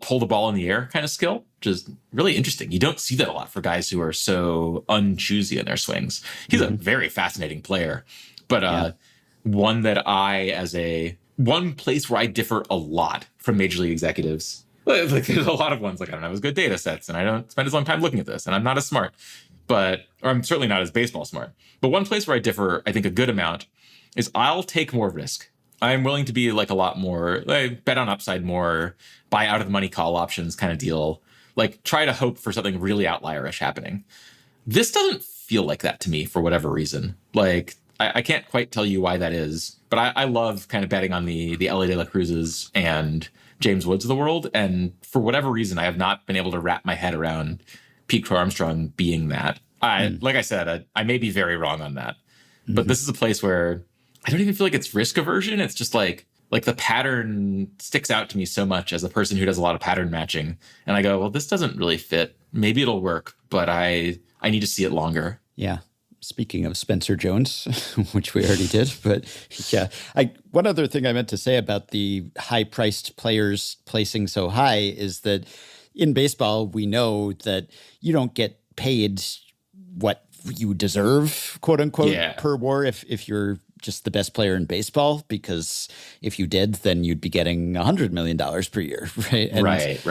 pull the ball in the air kind of skill, which is really interesting. You don't see that a lot for guys who are so unchoosy in their swings. He's a very fascinating player, but one that one place where I differ a lot from major league executives. Like there's a lot of ones like I don't have as good data sets and I don't spend as long time looking at this and I'm not as smart, or I'm certainly not as baseball smart. But one place where I differ, I think a good amount, is I'll take more risk. I'm willing to be like a lot more, like bet on upside more, buy out of the money call options kind of deal, like try to hope for something really outlierish happening. This doesn't feel like that to me for whatever reason. Like I can't quite tell you why that is, but I love kind of betting on the LA De La Cruzes and James Woods of the world. And for whatever reason, I have not been able to wrap my head around Pete Crow Armstrong being that. Like I said, I may be very wrong on that, but this is a place where I don't even feel like it's risk aversion. It's just like the pattern sticks out to me so much as a person who does a lot of pattern matching. And I go, well, this doesn't really fit. Maybe it'll work, but I need to see it longer. Yeah. Speaking of Spencer Jones, which we already did, but yeah. One other thing I meant to say about the high-priced players placing so high is that in baseball, we know that you don't get paid what you deserve, quote unquote, per WAR if you're just the best player in baseball, because if you did, then you'd be getting $100 million per year, right? And, right.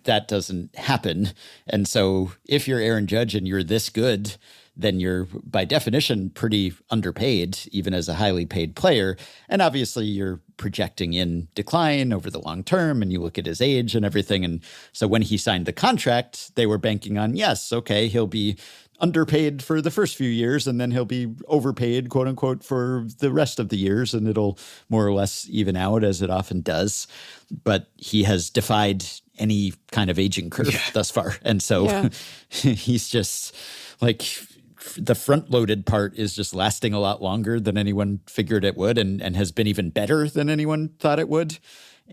That doesn't happen. And so if you're Aaron Judge and you're this good, then you're by definition pretty underpaid, even as a highly paid player. And obviously you're projecting in decline over the long term, and you look at his age and everything. And so when he signed the contract, they were banking on, yes, okay, he'll be underpaid for the first few years, and then he'll be overpaid, quote unquote, for the rest of the years, and it'll more or less even out, as it often does. But he has defied any kind of aging curve thus far. And so he's just like the front-loaded part is just lasting a lot longer than anyone figured it would, and has been even better than anyone thought it would.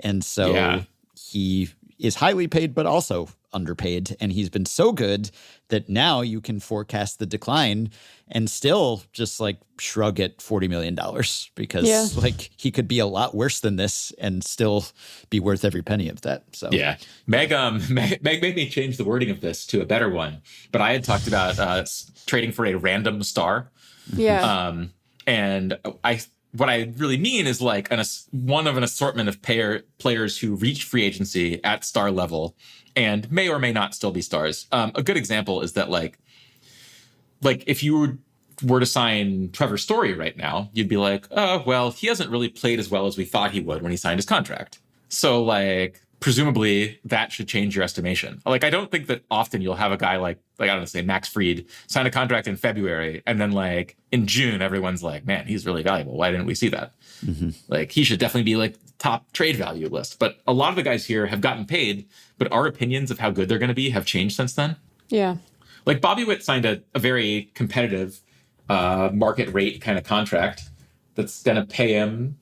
And so he is highly paid, but also underpaid. And he's been so good that now you can forecast the decline and still just like shrug at $40 million because like he could be a lot worse than this and still be worth every penny of that. So yeah, Meg made me change the wording of this to a better one, but I had talked about trading for a random star. Yeah. And what I really mean is like one of an assortment of players who reach free agency at star level and may or may not still be stars. A good example is that like if you were to sign Trevor Story right now, you'd be like, oh, well, he hasn't really played as well as we thought he would when he signed his contract. So like, presumably that should change your estimation. Like, I don't think that often you'll have a guy like I don't know, say Max Fried sign a contract in February. And then like in June, everyone's like, man, he's really valuable. Why didn't we see that? Mm-hmm. Like he should definitely be like top trade value list. But a lot of the guys here have gotten paid, but our opinions of how good they're going to be have changed since then. Yeah. Like Bobby Witt signed a very competitive market rate kind of contract that's going to pay him,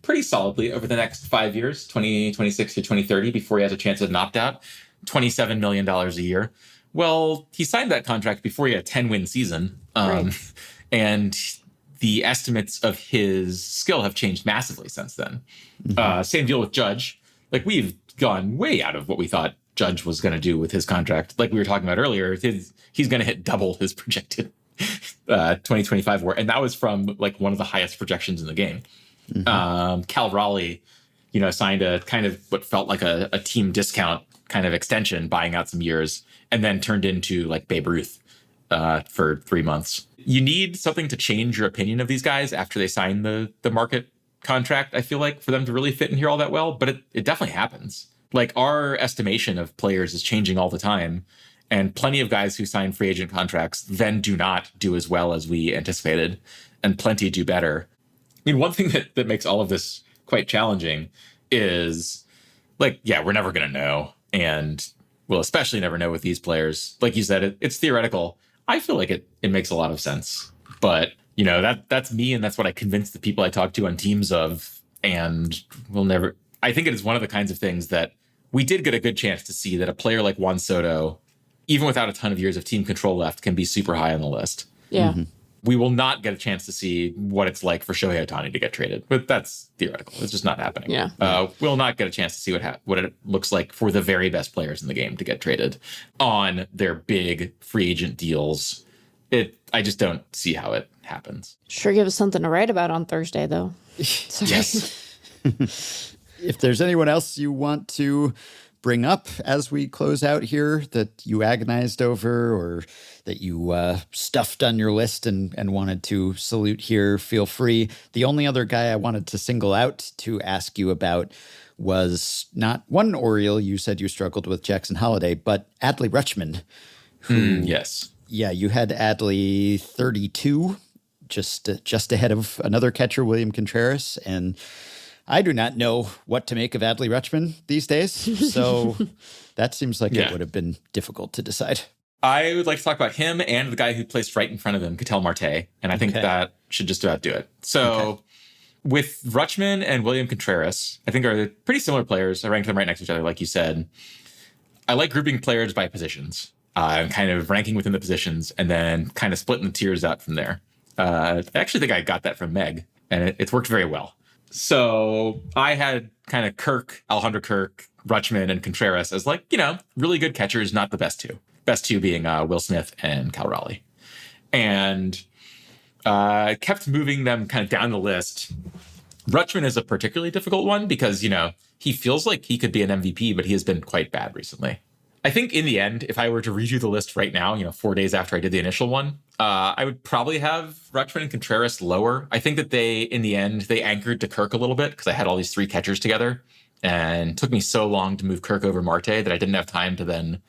pretty solidly over the next 5 years, 2026 to 2030, before he has a chance of an opt-out, $27 million a year. Well, he signed that contract before he had a 10-win season. Right. And the estimates of his skill have changed massively since then. Mm-hmm. Same deal with Judge. Like, we've gone way out of what we thought Judge was going to do with his contract. Like we were talking about earlier, he's going to hit double his projected 2025 war. And that was from like one of the highest projections in the game. Mm-hmm. Cal Raleigh, signed a kind of what felt like a team discount kind of extension, buying out some years, and then turned into like Babe Ruth for 3 months. You need something to change your opinion of these guys after they sign the market contract, I feel like, for them to really fit in here all that well. But it definitely happens. Like, our estimation of players is changing all the time. And plenty of guys who sign free agent contracts then do not do as well as we anticipated. And plenty do better. I mean, one thing that makes all of this quite challenging is, like, we're never going to know. And we'll especially never know with these players. Like you said, it's theoretical. I feel like it makes a lot of sense. But, that's me, and that's what I convince the people I talk to on teams of. And we'll never... I think it is one of the kinds of things that we did get a good chance to see, that a player like Juan Soto, even without a ton of years of team control left, can be super high on the list. Yeah. Mm-hmm. We will not get a chance to see what it's like for Shohei Ohtani to get traded, but that's theoretical. It's just not happening. Yeah. We'll not get a chance to see what it looks like for the very best players in the game to get traded on their big free agent deals. I just don't see how it happens. Sure give us something to write about on Thursday, though. Yes. If there's anyone else you want to bring up as we close out here that you agonized over, or that you stuffed on your list and wanted to salute here, feel free. The only other guy I wanted to single out to ask you about was not one Oriole you said you struggled with, Jackson Holiday, but Adley Rutschman. Yes. Yeah, you had Adley 32, just ahead of another catcher, William Contreras, and I do not know what to make of Adley Rutschman these days, so that seems like it would have been difficult to decide. I would like to talk about him and the guy who placed right in front of him, Ketel Marte, and I think that should just about do it. So with Rutschman and William Contreras, I think are pretty similar players. I ranked them right next to each other, like you said. I like grouping players by positions, and kind of ranking within the positions, and then kind of splitting the tiers out from there. I actually think I got that from Meg, and it's worked very well. So I had kind of Alejandro Kirk, Rutschman, and Contreras as like, really good catchers, not the best two. Best two being Will Smith and Cal Raleigh. And kept moving them kind of down the list. Rutschman is a particularly difficult one because, he feels like he could be an MVP, but he has been quite bad recently. I think in the end, if I were to redo the list right now, 4 days after I did the initial one, I would probably have Rutschman and Contreras lower. I think that in the end, they anchored to Kirk a little bit because I had all these three catchers together, and it took me so long to move Kirk over Marte that I didn't have time to then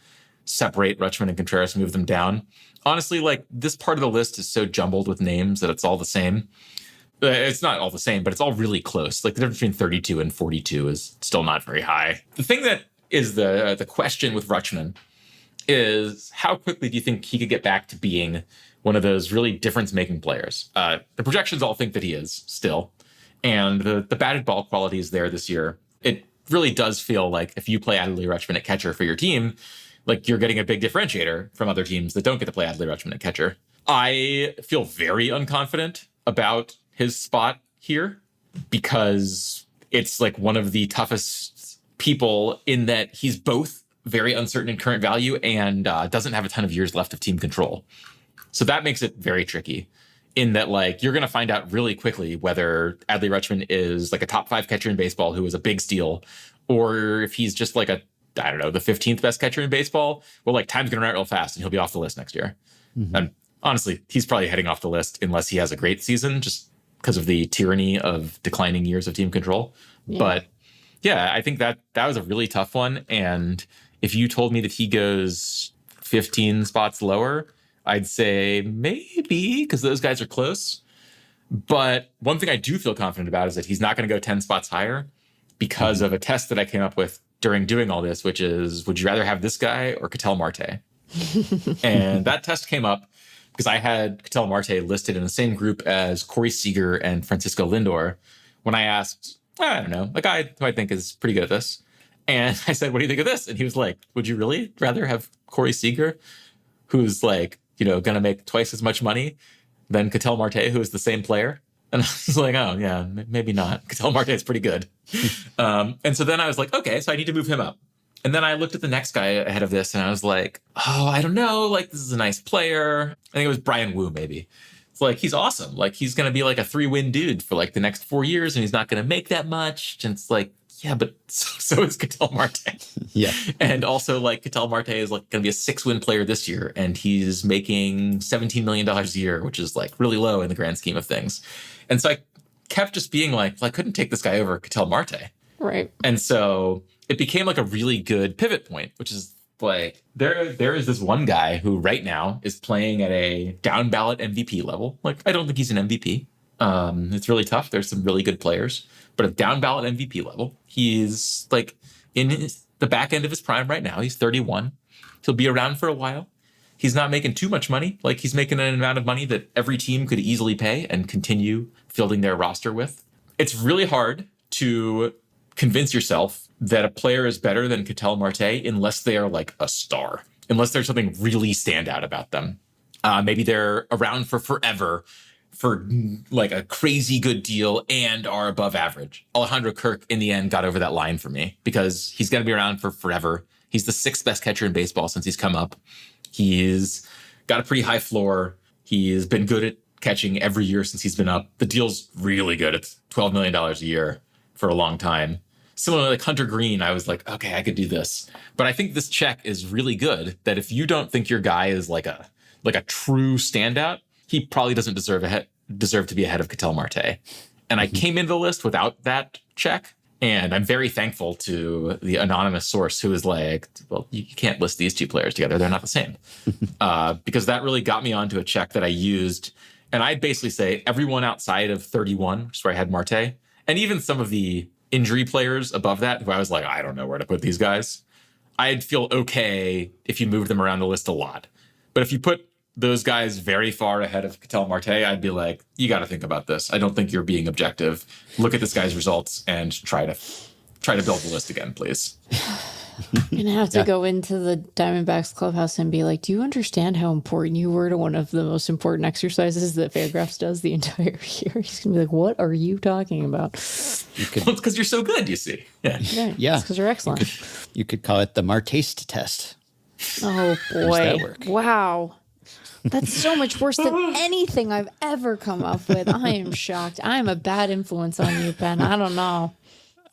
separate Rutschman and Contreras and move them down. Honestly, like, this part of the list is so jumbled with names that it's all the same. It's not all the same, but it's all really close. Like, the difference between 32 and 42 is still not very high. The thing that is the question with Rutschman is how quickly do you think he could get back to being one of those really difference-making players? The projections all think that he is still. And the batted ball quality is there this year. It really does feel like if you play Adley Rutschman at catcher for your team, like you're getting a big differentiator from other teams that don't get to play Adley Rutschman at catcher. I feel very unconfident about his spot here because it's like one of the toughest people in that he's both very uncertain in current value and doesn't have a ton of years left of team control. So that makes it very tricky in that, like, you're going to find out really quickly whether Adley Rutschman is like a top 5 catcher in baseball who is a big steal, or if he's just like the 15th best catcher in baseball. Well, like, time's going to run out real fast and he'll be off the list next year. Mm-hmm. And honestly, he's probably heading off the list unless he has a great season just because of the tyranny of declining years of team control. Yeah. But yeah, I think that was a really tough one. And if you told me that he goes 15 spots lower, I'd say maybe, because those guys are close. But one thing I do feel confident about is that he's not going to go 10 spots higher because of a test that I came up with during doing all this, which is, would you rather have this guy or Ketel Marte? And that test came up because I had Ketel Marte listed in the same group as Corey Seager and Francisco Lindor when I asked, I don't know, a guy who I think is pretty good at this. And I said, what do you think of this? And he was like, would you really rather have Corey Seager, who's like, going to make twice as much money than Ketel Marte, who is the same player? And I was like, oh, yeah, maybe not. Ketel Marte is pretty good. And so then I was like, okay, so I need to move him up. And then I looked at the next guy ahead of this and I was like, oh, I don't know. Like, this is a nice player. I think it was Brian Wu, maybe. It's like, he's awesome. Like, he's going to be like a 3-win dude for like the next 4 years and he's not going to make that much. And it's like, yeah, but so is Ketel Marte. Yeah. And also, like, Ketel Marte is like going to be a 6-win player this year, and he's making $17 million a year, which is like really low in the grand scheme of things. And so I kept just being like, well, I couldn't take this guy over Ketel Marte. Right. And so it became like a really good pivot point, which is like, there is this one guy who right now is playing at a down ballot MVP level. Like, I don't think he's an MVP. It's really tough. There's some really good players, but at down ballot MVP level, he's like in the back end of his prime right now. He's 31. He'll be around for a while. He's not making too much money. Like, he's making an amount of money that every team could easily pay and continue fielding their roster with. It's really hard to convince yourself that a player is better than Ketel Marte unless they are like a star, unless there's something really standout about them. Maybe they're around for forever, for like a crazy good deal, and are above average. Alejandro Kirk in the end got over that line for me because he's going to be around for forever. He's the 6th best catcher in baseball since he's come up. He's got a pretty high floor. He's been good at catching every year since he's been up. The deal's really good. It's $12 million a year for a long time. Similarly, like Hunter Green, I was like, okay, I could do this. But I think this check is really good, that if you don't think your guy is like a true standout, he probably doesn't deserve to be ahead of Ketel Marte. And I came into the list without that check. And I'm very thankful to the anonymous source who was like, well, you can't list these two players together. They're not the same. Because that really got me onto a check that I used. And I'd basically say everyone outside of 31, which is where I had Marte, and even some of the injury players above that, who I was like, I don't know where to put these guys. I'd feel okay if you moved them around the list a lot. But if you put those guys very far ahead of Ketel Marte, I'd be like, you got to think about this. I don't think you're being objective. Look at this guy's results and try to build the list again, please. You're going to have to go into the Diamondbacks clubhouse and be like, do you understand how important you were to one of the most important exercises that FanGraphs does the entire year? He's going to be like, what are you talking about? Well, it's because you're so good, you see. Yeah. It's because you're excellent. You could call it the Martaste test. Oh, boy. How does that work? Wow. That's so much worse than anything I've ever come up with. I am shocked. I am a bad influence on you, Ben. I don't know.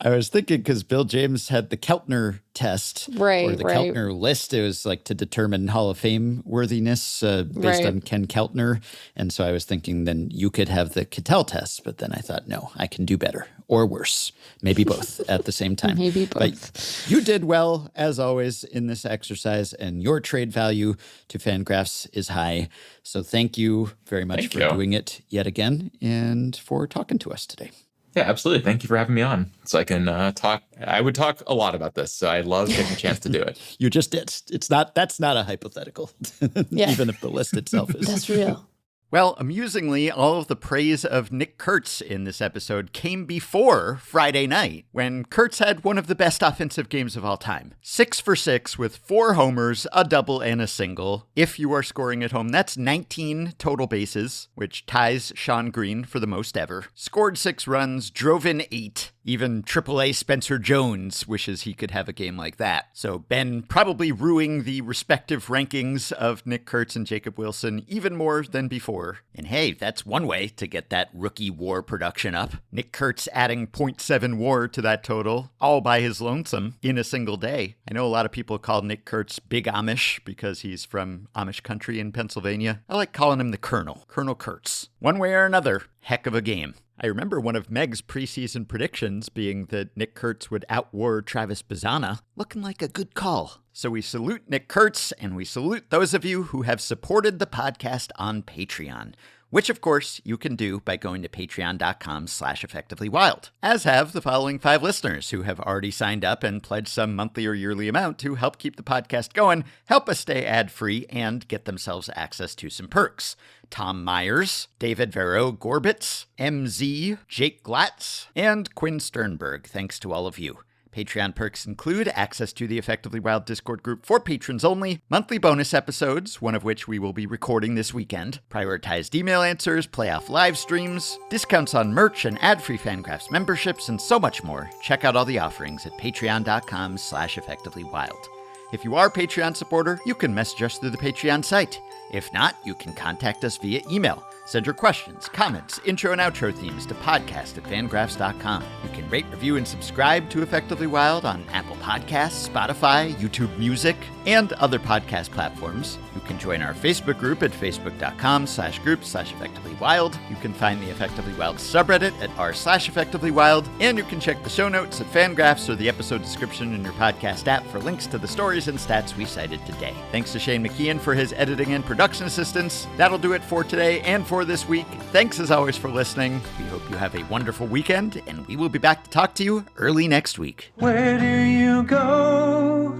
I was thinking because Bill James had the Keltner test, or the Keltner list. It was like to determine Hall of Fame worthiness based on Ken Keltner. And so I was thinking then you could have the Ketel test. But then I thought, no, I can do better or worse. Maybe both at the same time. Maybe both. But you did well, as always, in this exercise. And your trade value to FanGraphs is high. So thank you very much for doing it yet again and for talking to us today. Yeah, absolutely. Thank you for having me on. So I can talk. I would talk a lot about this. So I love getting a chance to do it. You just did. That's not a hypothetical, even if the list itself is. That's real. Well, amusingly, all of the praise of Nick Kurtz in this episode came before Friday night, when Kurtz had one of the best offensive games of all time. 6 for 6 with 4 homers, a double, and a single. If you are scoring at home, that's 19 total bases, which ties Sean Green for the most ever. Scored 6 runs, drove in 8. Even AAA Spencer Jones wishes he could have a game like that. So Ben probably ruining the respective rankings of Nick Kurtz and Jacob Wilson even more than before. And hey, that's one way to get that rookie WAR production up. Nick Kurtz adding 0.7 WAR to that total, all by his lonesome, in a single day. I know a lot of people call Nick Kurtz Big Amish because he's from Amish country in Pennsylvania. I like calling him the Colonel, Colonel Kurtz. One way or another, heck of a game. I remember one of Meg's preseason predictions being that Nick Kurtz would outwar Travis Bazzana, looking like a good call. So we salute Nick Kurtz, and we salute those of you who have supported the podcast on Patreon, which of course you can do by going to patreon.com/effectivelywild, as have the following 5 listeners who have already signed up and pledged some monthly or yearly amount to help keep the podcast going, help us stay ad-free, and get themselves access to some perks. Tom Myers, David Vero Gorbitz, MZ, Jake Glatz, and Quinn Sternberg. Thanks to all of you. Patreon perks include access to the Effectively Wild Discord group for patrons only, monthly bonus episodes, one of which we will be recording this weekend, prioritized email answers, playoff live streams, discounts on merch and ad-free FanGraphs memberships, and so much more. Check out all the offerings at patreon.com/effectivelywild. If you are a Patreon supporter, you can message us through the Patreon site. If not, you can contact us via email. Send your questions, comments, intro and outro themes to podcast@fangraphs.com. You can rate, review, and subscribe to Effectively Wild on Apple Podcasts, Spotify, YouTube Music, and other podcast platforms. You can join our Facebook group at facebook.com/group/effectivelywild. You can find the Effectively Wild subreddit at r/effectivelywild, and you can check the show notes at FanGraphs or the episode description in your podcast app for links to the stories and stats we cited today. Thanks to Shane McKeon for his editing and production assistance. That'll do it for today and for this week. Thanks as always for listening. We hope you have a wonderful weekend, and we will be back to talk to you early next week. Where do you go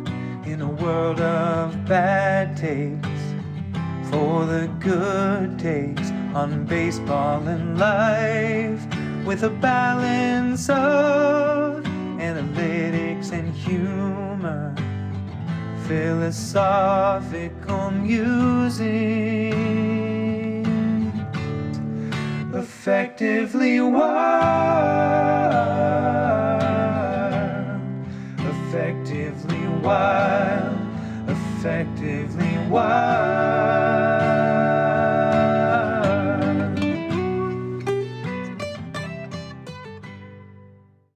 in a world of bad taste? For the good takes on baseball and life, with a balance of analytics and humor, philosophical musing, effectively wild, effectively wild, effectively wild.